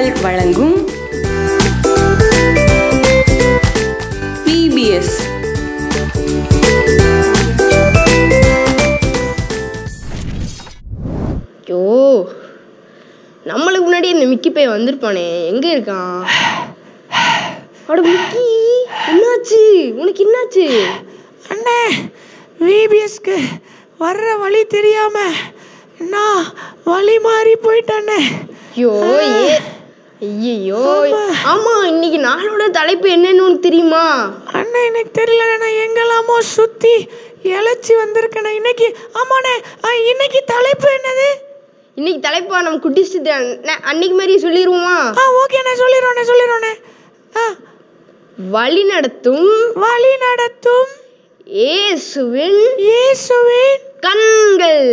Channel வழங்கும் VBS. ஐயோ, நம்மளுக்கு முன்னாடி இந்த மிக்கி பையன் வந்திருப்பானே, எங்க இருக்கான்? அட மிக்கி, என்னாச்சு உனக்கு? என்னாச்சு அண்ணே? VBSக்கு வர்ற வழி தெரியாம நான் வழி மாறி போயிட்டேண்ணே. ஐயோ, ஆமா, இன்னைக்கு நாளோட தலைப்பு என்னன்னு உனக்கு தெரியுமா? அண்ணா எனக்கு தெரியல, நான் எங்கெல்லாமோ சுத்தி இழைச்சி வந்திருக்கேன் இன்னைக்கு. ஆமாண்ணே, இன்னைக்கு தலைப்பு என்னது? இன்னைக்கு தலைப்பா நம்ம குட்டிஸ் அன்னைக்கு மாதிரி சொல்லிடுவோமா? ஓகேண்ணே, சொல்லிடுறோண்ணே. வழி நடத்தும் இயேசுவின் கண்கள்.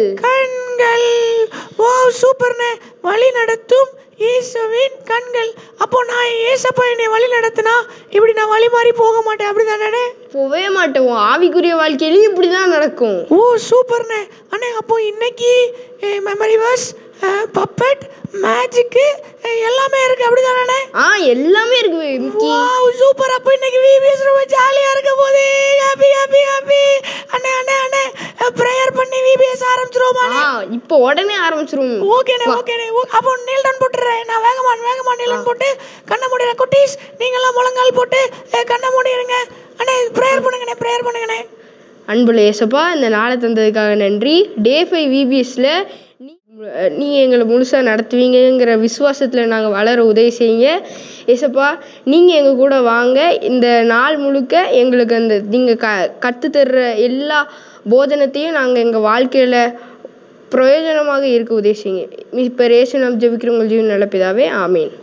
ஓ சூப்பர்ண்ணே, வழி நடத்தும் இயேசுவின் கண்கள். அப்போ நான் ஏசப்பா என்னை வழி நடத்தினா இப்படி நான் வழி மாறி போக மாட்டேன், அப்படிதானே? போகவே மாட்டேன். ஆவிக்குரிய வாழ்க்கையிலையும் இப்படிதான் நடக்கும். ஓ சூப்பர்ண்ணே. அண்ணே அப்போ இன்னைக்கு மெமரி வர்ஸ், பப்பட், மேஜிக் எல்லாமே இருக்கு, அப்படிதானே? எல்லாமே இருக்கு. Wow super. அப்போ இன்னைக்கு VBS ரொம்ப ஜாலியா இருக்க போதே. ஹாப்பி. அண்ணே பிரேயர் பண்ணி VBS ஆரம்பிச்சிரோமா? இப்போ உடனே ஆரம்பிச்சிரும். ஓகேண்ணே. அப்போ நீல் டவுன் போட்டுறேன். நான் வேகமா நீல் டவுன் போட்டு கண்ணை மூடிறேன். குட்டீஸ் நீங்க எல்லாம் முழங்கால் போட்டு கண்ணை மூடிடுங்க. அண்ணே பிரேயர் பண்ணுங்கண்ணே. அன்புள்ள இயேசப்பா, இந்த நாளை தந்ததுக்காக நன்றி. Day 5 VBSல நீங்கள் எங்களை முழுசாக நடத்துவீங்கிற விசுவாசத்தில் நாங்கள் வளர உதவி செய்யுங்க ஏசப்பா. நீங்கள் எங்கள் கூட வாங்க. இந்த நாள் முழுக்க எங்களுக்கு அந்த நீங்கள் கற்றுத்தர்ற எல்லா போதனத்தையும் நாங்கள் எங்கள் வாழ்க்கையில் பிரயோஜனமாக இருக்க உதவி செய்யுங்க. இப்போ ரேஷன் நாம் ஜெபிக்கிற உங்கள் ஜீவன் நல்ல பிதாவே, ஆமீன்.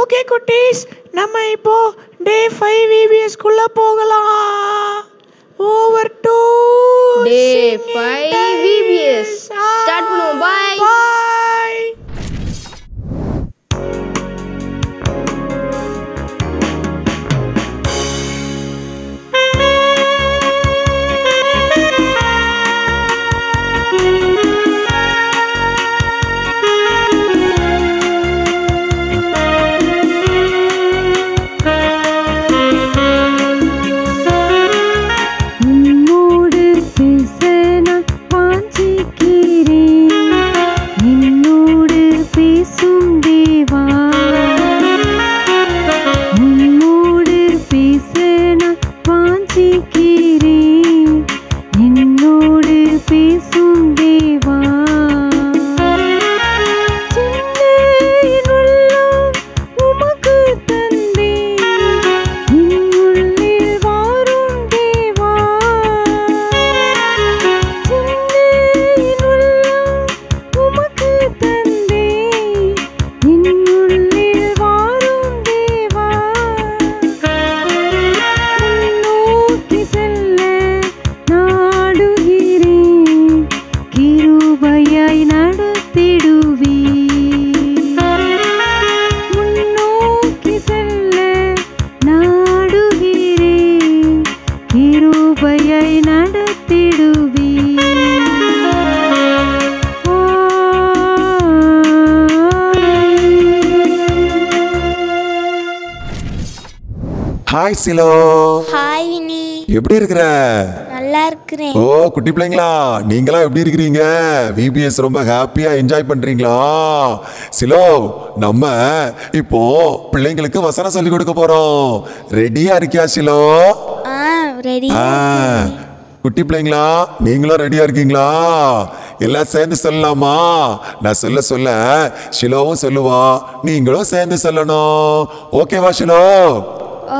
ஓகே குட்டீஸ், நம்ம இப்போ Day 5 VBSக்குள்ள போகலாம். Over to Day 5 VBS start பண்ணுவோம். பாய். ஹாய் சிலோ. ஹாய் வினி. எப்படி இருக்கிற? நல்லா இருக்கிறேன். ஓ குட்டி பிள்ளைங்களா, நீங்களாம் எப்படி இருக்கிறீங்க? VBS ரொம்ப ஹாப்பியா என்ஜாய் பண்றீங்களா? சிலோ, நம்ம இப்போ பிள்ளைங்களுக்கு வசனம் சொல்லி கொடுக்க போறோம். ரெடியா இருக்கியா சிலோ? ரெடி. குட்டி பிள்ளைங்களா, நீங்களும் ரெடியா இருக்கீங்களா? எல்லாம் சேர்ந்து சொல்லலாமா? நான் சொல்ல ஷிலோவும் சொல்லுவா, நீங்களும் சேர்ந்து சொல்லணும். ஓகேவா ஷிலோ?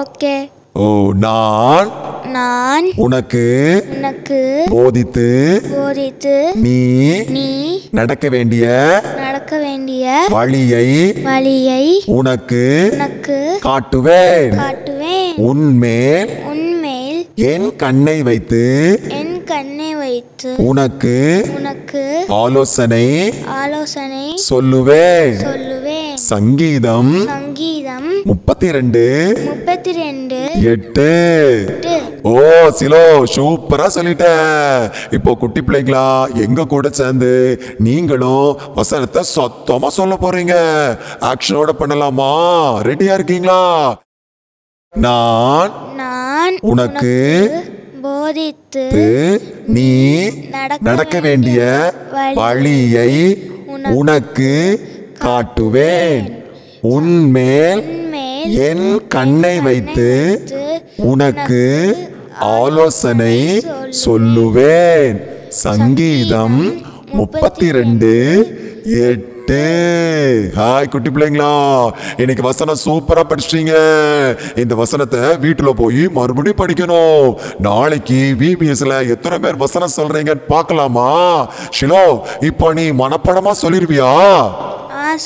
ஓகே. ஓ நான் உனக்கு போதித்து நீ நடக்க வேண்டிய வழியை உனக்கு காட்டுவேன். உன்மேல் என் கண்ணை வைத்து உனக்கு ஆலோசனை சொல்லுவேன். சங்கீதம் சங்கீதம் 32:8. ஓ சிலோ, சூப்பரா சொல்லிட்ட. இப்போ குட்டி பிள்ளைங்களா எங்க கூட சேர்ந்து நீங்களும் வசனத்தை சத்தமா சொல்ல போறீங்க. ஆக்ஷனோட பண்ணலாமா? ரெடியா இருக்கீங்களா? நான் உனக்கு போதித்து நீ நடக்க வேண்டிய வழியை உனக்கு காட்டுவேன். உன்மேல் என் கண்ணை வைத்து உனக்கு ஆலோசனை சொல்லுவேன். சங்கீதம் 32:8. ஹாய் குட்டி பிள்ளைங்களா, இன்னைக்கு வசனம் சூப்பரா படிச்சிட்டீங்க. இந்த வசனத்தை வீட்டுல போய் மறுபடியும் படிக்கணும். நாளைக்கு VBSல எத்தனை பேர் வசனம் சொல்றீங்கன்னு பார்க்கலாமா? ஷிலோ, இப்போ நீ மனப்படமா சொல்லிருவியா?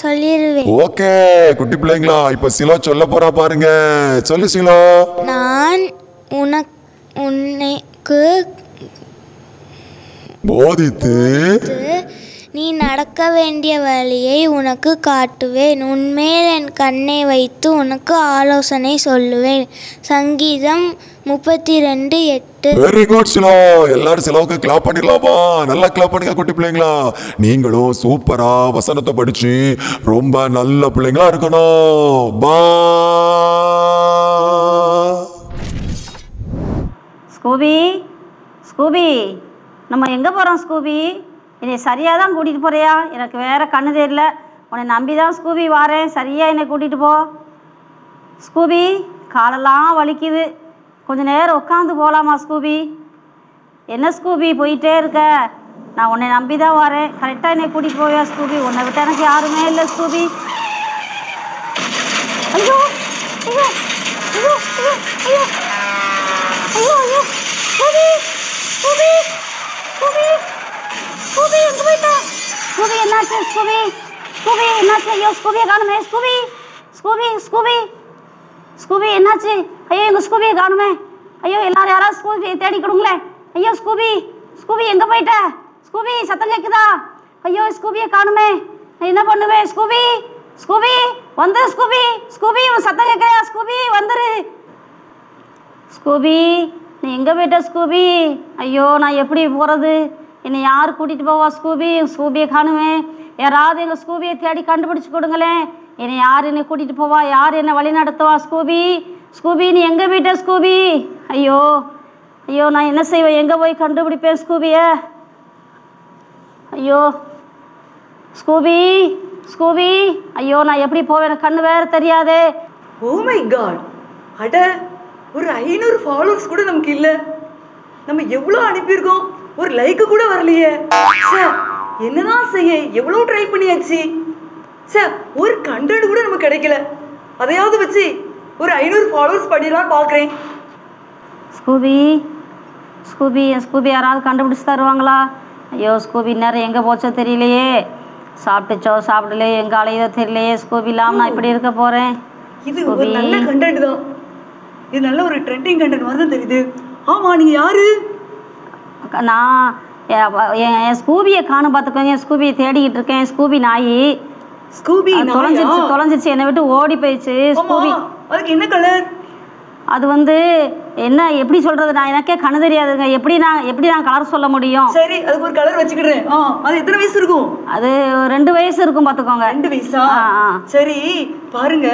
சொல்லிருவேன். ஓகே குட்டி பிள்ளைங்களா, இப்போ சிலோ சொல்ல போறா பாருங்க. சொல்லு சிலோ. நான் உனக்கு போதித்து நீ நடக்க வேண்டிய வழியை உனக்கு காட்டுவேன். உன்மேல் என் கண்ணை வைத்து உனக்கு ஆலோசனை சொல்லுவேன். சங்கீதம் 32:8. Very good silo. எல்லாரும் சிலோவுக்கு கிளாப் பண்ணிடலாமா? நல்லா கிளாப் பண்ணுங்க குட்டி பிள்ளைங்களா. நீங்களும் சூப்பரா வசனத்தை படிச்சு ரொம்ப நல்ல பிள்ளைங்களா இருக்கணும். பா. ஸ்கூபி, ஸ்கூபி, நம்ம எங்கே போகிறோம் ஸ்கூபி? என்னை சரியாக தான் கூட்டிகிட்டு போகிறியா? எனக்கு வேறு கண்ணு தெரியல. உன்னை நம்பி தான் ஸ்கூபி வாரேன். சரியாக என்னை கூட்டிகிட்டு போ ஸ்கூபி. காலெல்லாம் வலிக்குது. கொஞ்சம் நேரம் உட்காந்து போகலாமா ஸ்கூபி? என்ன ஸ்கூபி போயிட்டே இருக்க? நான் உன்னை நம்பி தான் வரேன். கரெக்டாக என்னை கூட்டிகிட்டு போவியா ஸ்கூபி? உன்னை விட்டு எனக்கு யாருமே இல்லை ஸ்கூபி. ஐயோ ஐயோ ஐயோ ஐயோ ஐயோ ஐயோ ஐயோ ஸ்கூபி ஸ்கூபி ஸ்கூபி ஸ்கூபி எங்கே போயிட்டா? ஸ்கூபி என்னாச்சு? ஸ்கூபி ஸ்கூபி என்னாச்சு? ஐயோ ஸ்கூபியை காணுமே. ஸ்கூபி ஸ்கூபி ஸ்கூபி ஸ்கூபி என்னாச்சு? ஐயோ எங்கள் ஸ்கூபியை காணுமே. ஐயோ எல்லாரும் யாராவது ஸ்கூபியை தேடி கொடுங்களேன். ஐயோ ஸ்கூபி ஸ்கூபி எங்கே போயிட்ட? ஸ்கூபி சத்தம் கேட்குதா? ஐயோ ஸ்கூபியை காணுமே. என்ன பண்ணுவேன்? ஸ்கூபி ஸ்கூபி வந்துரு. ஸ்கூபி ஸ்கூபி உன் சத்தம் கேட்குறியா? ஸ்கூபி வந்துரு. ஸ்கூபி நீ எங்கே போயிட்ட ஸ்கூபி? ஐயோ நான் எப்படி போகிறது? என்னை யார் கூட்டிகிட்டு போவா ஸ்கூபி? ஸ்கூபியை காணுமே. யாராவது எங்கள் ஸ்கூபியை தேடி கண்டுபிடிச்சி கொடுங்களேன். என்னை யார் என்னை கூட்டிகிட்டு போவா? யார் என்னை வழி நடத்துவா? ஸ்கூபி ஸ்கூபி நீ எங்கே போயிட்ட ஸ்கூபி? ஐயோ ஐயோ நான் என்ன செய்வேன்? எங்கே போய் கண்டுபிடிப்பேன் ஸ்கூபியை? ஐயோ ஸ்கூபி ஸ்கூபி ஐயோ நான் எப்படி போவேன்? எனக்கு கண்ணு வேறு தெரியாதே. ஓ மை காட், அட ஒரு 500 ஃபாலோவர்ஸ் கூட நமக்கு இல்லை. நம்ம எவ்வளோ அனுப்பியிருக்கோம், ஒரு லைக்கு கூட வரலையே. சார் என்னதான் செய்ய, எவ்வளோ ட்ரை பண்ணியாச்சு சார், ஒரு கண்டென்ட் கூட நமக்கு கிடைக்கல. அதையாவது வச்சு ஒரு 500 ஃபாலோவர்ஸ் பண்ணிடலாம் பார்க்குறேன். ஸ்கூபி ஸ்கூபி என் ஸ்கூபி யாராவது கண்டுபிடிச்சி தருவாங்களா? ஐயோ ஸ்கூபி நேரம் எங்கே போச்சோ தெரியலையே. சாப்பிட்டுச்சோ சாப்பிடலையே, எங்கே அலையதோ தெரியலையே. ஸ்கூபி இல்லாமல் நான் இப்படி இருக்க போகிறேன். இது ஒரு நல்ல கண்டென்ட் தான். இது நல்ல ஒரு ட்ரெண்டிங் கண்டென்ட் மாதிரி தான் தெரியுது. ஆமாம், நீங்கள் யாரு? நான் என் ஸ்கூபியை காணும் பார்த்துக்கோங்க. என் ஸ்கூபியை தேடிக்கிட்டு இருக்கேன். ஸ்கூபி நாய் ஸ்கூபி தொலைஞ்சிருச்சு, என்னை விட்டு ஓடி போயிடுச்சு. ஸ்கூபி அதுக்கு என்ன கலர்? அது வந்து என்ன எப்படி சொல்றது, நான் எனக்கே கண்ணு தெரியாதுங்க. எப்படி நான் கலர் சொல்ல முடியும்? சரி, அதுக்கு ஒரு கலர் வச்சுக்கிடுறேன். அது எத்தனை வயசு இருக்கும்? அது 2 வயசு இருக்கும் பார்த்துக்கோங்க. 2 வயசா? சரி பாருங்க,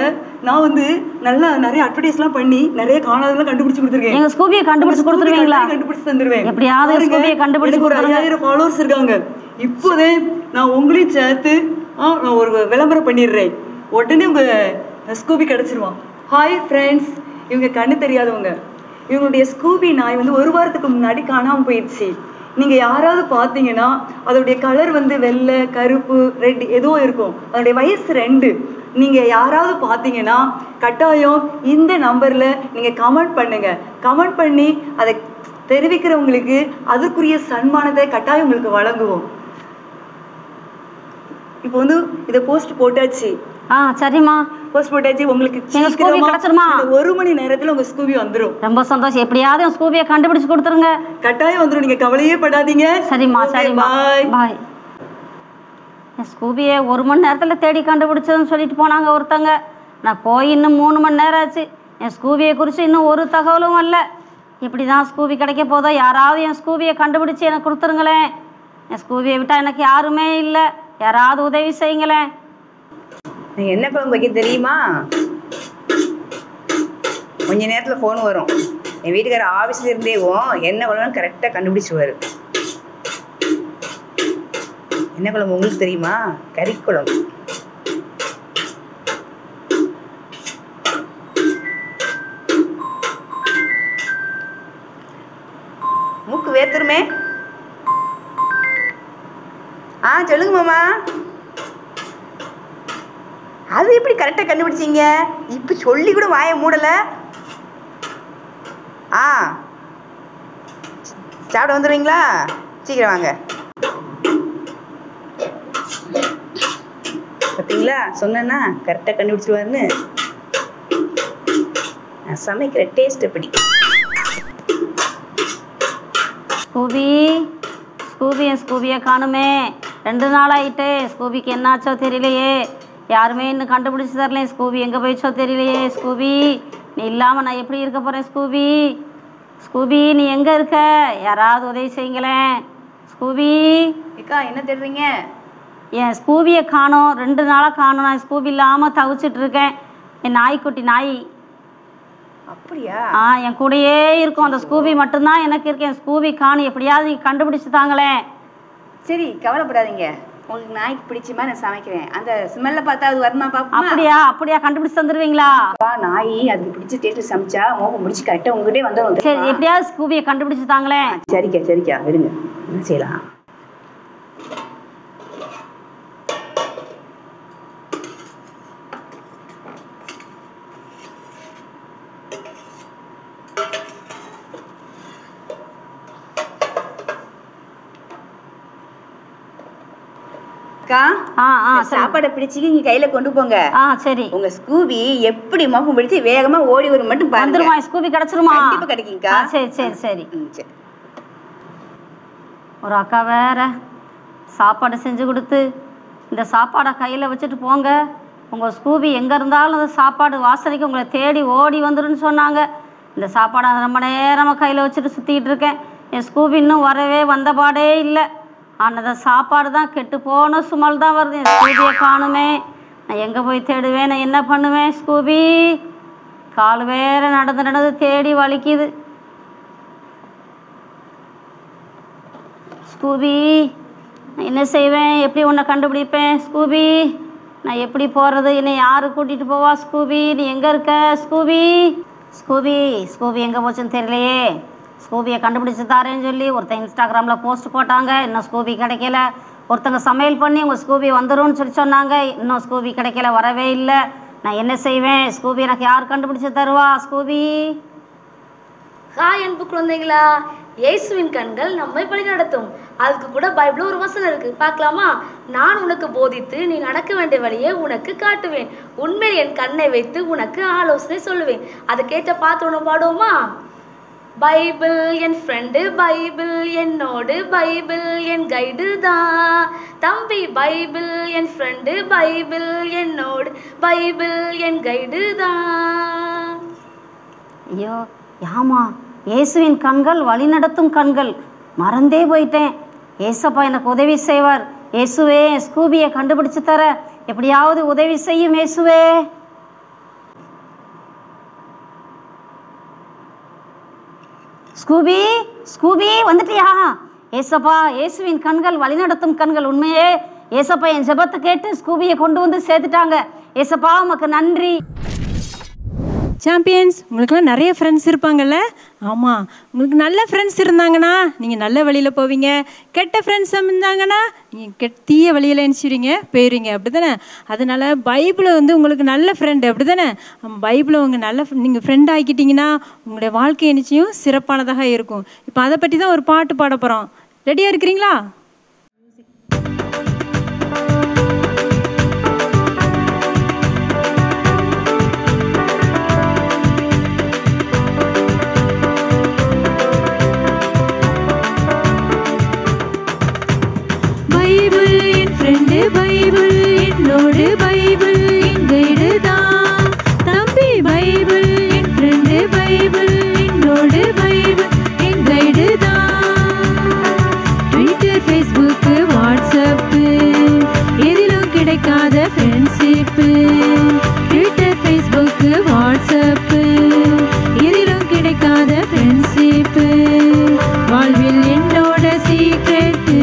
நான் வந்து நல்லா நிறைய அட்வர்டைஸ்லாம் பண்ணி நிறைய காணாதெல்லாம் கண்டுபிடிச்சு கொடுத்துருக்கேன். எங்க ஸ்கூபியை கண்டுபிடிச்சு கொடுத்துருவீங்களா? கண்டுபிடிச்சு தந்துருவேன். எப்படியாவது ஸ்கூபியை கண்டுபிடிச்சு கொடுத்துருங்க. 1000 ஃபாலோவர்ஸ் இருக்காங்க. இப்போதே நான் உங்களையும் சேர்த்து நான் ஒரு விளம்பரம் பண்ணிடுறேன். உடனே உங்க ஸ்கூபி கிடைச்சிருவான். ஹாய் ஃப்ரெண்ட்ஸ், இவங்க கண்ணு தெரியாதவங்க. இவங்களுடைய ஸ்கூபி நாய் வந்து 1 வாரத்துக்கு முன்னாடி காணாமல் போயிடுச்சு. நீங்கள் யாராவது பார்த்தீங்கன்னா அதோடைய கலர் வந்து வெள்ளை, கருப்பு, ரெட் ஏதோ இருக்கும். அதோடைய வயசு 2. நீங்கள் யாராவது பார்த்தீங்கன்னா கட்டாயம் இந்த நம்பரில் நீங்கள் கமெண்ட் பண்ணுங்கள். கமெண்ட் பண்ணி அதை தெரிவிக்கிறவங்களுக்கு அதுக்குரிய சன்மானத்தை கட்டாயம் உங்களுக்கு வழங்குவோம். இப்போ வந்து இதை போஸ்ட் போட்டாச்சு. சரிம்மா, போஸ்ட் போட்டாச்சு. உங்களுக்கு கிடைச்சிருமா? 1 மணி நேரத்தில் உங்கள் ஸ்கூபி வந்துடும். ரொம்ப சந்தோஷம். எப்படியாவது உங்கள் ஸ்கூபியை கண்டுபிடிச்சு கொடுத்துருங்க. கட்டாயம் வந்துடும், நீங்கள் கவலையே படாதீங்க. சரிம்மா, சரிம்மா, பாய். என் ஸ்கூபியை 1 மணி நேரத்தில் தேடி கண்டுபிடிச்சதுன்னு சொல்லிட்டு போனாங்க ஒருத்தங்க. நான் போய் இன்னும் 3 மணி நேரம் ஆச்சு. என் ஸ்கூபியை குறித்து இன்னும் ஒரு தகவலும் வரல. இப்படி தான் ஸ்கூபி கிடைக்க போதோ? யாராவது என் ஸ்கூபியை கண்டுபிடிச்சி எனக்கு கொடுத்துருங்களேன். என் ஸ்கூபியை விட்டால் எனக்கு யாருமே இல்லை. யாராவது உதவி செய்யுங்களேன். என்ன குழம்பு வைக்க தெரியுமா? கொஞ்ச நேரத்தில் ஃபோன் வரும். என் வீட்டுக்காரர் ஆஃபீஸில் இருந்தேவும் என்ன குழம்பு கரெக்டாக கண்டுபிடிச்சிருவார். என்ன குழம்பு உங்களுக்கு தெரியுமா? கறி குழம்பு. மூக்கு வேத்துருமே. சொல்லுங்க மாமா. அது எப்படி கரெக்டாக கண்டுபிடிச்சிங்க? இப்போ சொல்லி கூட வாயை மூடலை. சாப்பிட வந்துடுவீங்களா? சீக்கிரம் வாங்க. பார்த்தீங்களா, சொன்னேன்னா கரெக்டாக கண்டுபிடிச்சிருவாருன்னு. நான் சமைக்கிற டேஸ்ட் எப்படி? ஸ்கூபி என் ஸ்கூபியை காணுமே. 2 நாள் ஆகிட்டு. ஸ்கூபிக்கு என்னாச்சோ தெரியலையே. யாருமே இன்னும் கண்டுபிடிச்சி தரல. ஸ்கூபி எங்கே போயிடுச்சோ தெரியலையே. ஸ்கூபி நீ இல்லாமல் நான் எப்படி இருக்க போகிறேன்? ஸ்கூபி நீ எங்கே இருக்க? யாராவது உதவி செய்யுங்களேன். ஸ்கூபி அக்கா, என்ன தேடுறீங்க? என் ஸ்கூபியை காணோம். 2 நாளாக காணோம். நான் ஸ்கூபி இல்லாமல் தவிச்சிட்டு இருக்கேன். என் நாய்க்குட்டி நாய். அப்படியா? என் கூடயே இருக்கும். அந்த ஸ்கூபி மட்டும்தான் எனக்கு இருக்கு. என் ஸ்கூபி காணும். எப்படியாவது கண்டுபிடிச்சி தாங்களேன். சரி, கவலைப்படாதீங்க. உங்களுக்கு நாய்க்கு பிடிச்ச மாதிரி நான் சமைக்கிறேன். அந்த ஸ்மெல்ல பார்த்தா அது வருமா பாப்பா? அப்படியா கண்டுபிடிச்சு தந்துருவீங்களா? நாய் அதுக்கு பிடிச்ச டேஸ்ட் சமைச்சா மோகம் முடிச்சு கரெக்டாக உங்ககிட்டே வந்துடும். சரி, எப்படியாவது ஸ்கூபியை கண்டுபிடிச்சு தாங்களேன். சரிக்கா விடுங்க. என்ன செய்யலாம்? சாப்பாடை பிடிச்சி நீங்க கையில கொண்டு போங்க. சரி. உங்க ஸ்கூபி எப்படி மோகம் பிடிச்சி வேகமா ஓடி வரும் மட்டும் பாருங்க. ஸ்கூபி கிடைச்சிருமா? கண்டிப்பா கிடைக்குங்கக்கா. சரி. ஒரு அக்கா வேற சாப்பாடு செஞ்சு கொடுத்து இந்த சாப்பாடை கையில் வச்சுட்டு போங்க. உங்கள் ஸ்கூபி எங்கே இருந்தாலும் அந்த சாப்பாடு வாசனைக்கு உங்களை தேடி ஓடி வந்துருன்னு சொன்னாங்க. இந்த சாப்பாடை ரொம்ப நேரமாக கையில் வச்சுட்டு சுற்றிக்கிட்டு இருக்கேன். என் ஸ்கூபி இன்னும் வரவே வந்தபாடே இல்லை. ஆனால் அந்த சாப்பாடு தான் கெட்டு போன சுமல் தான் வருது. என் ஸ்கூபியை காணுமே. நான் எங்கே போய் தேடுவேன்? நான் என்ன பண்ணுவேன்? ஸ்கூபி கால் வேற நடந்து தேடி வலிக்குது. ஸ்கூபி நான் என்ன செய்வேன்? எப்படி உன்னை கண்டுபிடிப்பேன்? ஸ்கூபி நான் எப்படி போகிறது? என்னை யார் கூட்டிகிட்டு போவா? ஸ்கூபி நீ எங்கே இருக்க? ஸ்கூபி எங்கே போச்சுன்னு தெரியலையே. ஸ்கூபியை கண்டுபிடிச்சி தாரேன்னு சொல்லி ஒருத்தன் இன்ஸ்டாகிராமில் போஸ்ட் போட்டாங்க. இன்னும் ஸ்கூபி கிடைக்கல. ஒருத்தங்க சமையல் பண்ணி உங்கள் ஸ்கூபி வந்துடும்னு சொல்லி சொன்னாங்க. இன்னும் ஸ்கூபி கிடைக்கல, வரவே இல்லை. நான் என்ன செய்வேன்? ஸ்கூபி எனக்கு யார் கண்டுபிடிச்சி தருவா? ஸ்கூபி. ஹாய் அன்பு குழந்தைங்களா, இயேசுவின் கண்கள் நம்மை வழி நடத்தும். அதுக்கு கூட பைபிள் ஒரு வசனம் இருக்கு, பார்க்கலாமா? நான் உனக்கு போதித்து நீ நடக்க வேண்டிய வழியை உனக்கு காட்டுவேன். உண்மையில் என் கண்ணை வைத்து உனக்கு ஆலோசனை சொல்லுவேன். அதை கேட்ட பார்த்து ஒன்று பாடுவோமா? பைபிள் என் ஃப்ரெண்டு, பைபிள் என்னோடு, பைபிள் என் கைடு தான் தம்பி. பைபிள் என் ஃப்ரெண்டு, பைபிள் என்னோடு, பைபிள் என் கைடு தான். ஐயோ யாமா, இயேசுவின் கண்கள் வழிநடத்தும் கண்கள். மறந்தே போயிட்டேன். ஏசப்பா எனக்கு உதவி செய்வார். இயேசுவே ஸ்கூபியை கண்டுபிடிச்சு தர எப்படியாவது உதவி செய்யும் இயேசுவே. ஸ்கூபி வந்துட்டியா? ஏசப்பா இயேசுவின் கண்கள் வழிநடத்தும் கண்கள். உண்மையே ஏசப்பா என் ஜெபத்தை கேட்டு ஸ்கூபியை கொண்டு வந்து சேர்த்துட்டாங்க. ஏசப்பா உமக்கு நன்றி. சாம்பியன்ஸ், உங்களுக்குலாம் நிறைய ஃப்ரெண்ட்ஸ் இருப்பாங்கல்ல? ஆமாம், உங்களுக்கு நல்ல ஃப்ரெண்ட்ஸ் இருந்தாங்கன்னா நீங்கள் நல்ல வழியில் போவீங்க. கெட்ட ஃப்ரெண்ட்ஸ் இருந்தாங்கன்னா நீங்கள் தீய வழியில் நினச்சிடுவீங்க, போயிடுவீங்க. அப்படி தானே? அதனால் பைபிளை உங்களுக்கு நல்ல ஃப்ரெண்டு. அப்படி தானே? பைபிளை நீங்கள் ஃப்ரெண்ட் ஆக்கிட்டிங்கன்னா உங்களுடைய வாழ்க்கை நிச்சயம் சிறப்பானதாக இருக்கும். இப்போ அதை பற்றி தான் ஒரு பாட்டு பாட போகிறோம். ரெடியாக இருக்கிறீங்களா? பைபிள் என்னோடு பைபிள் என் கைடு தான். தம்பி பைபிள் என் ஃப்ரெண்டு பைபிள் என்னோடு பைபிள் என் கைடு தான். ட்விட்டர் ஃபேஸ்புக்கு வாட்ஸ்அப்பு எதிலும் கிடைக்காத ஃப்ரெண்ட்ஷிப்பு. ட்விட்டர் ஃபேஸ்புக்கு வாட்ஸ்அப்பு எதிலும் கிடைக்காத ஃப்ரெண்ட்ஷிப்பு. வாழ்வில் என்னோட சீக்ரெட்டு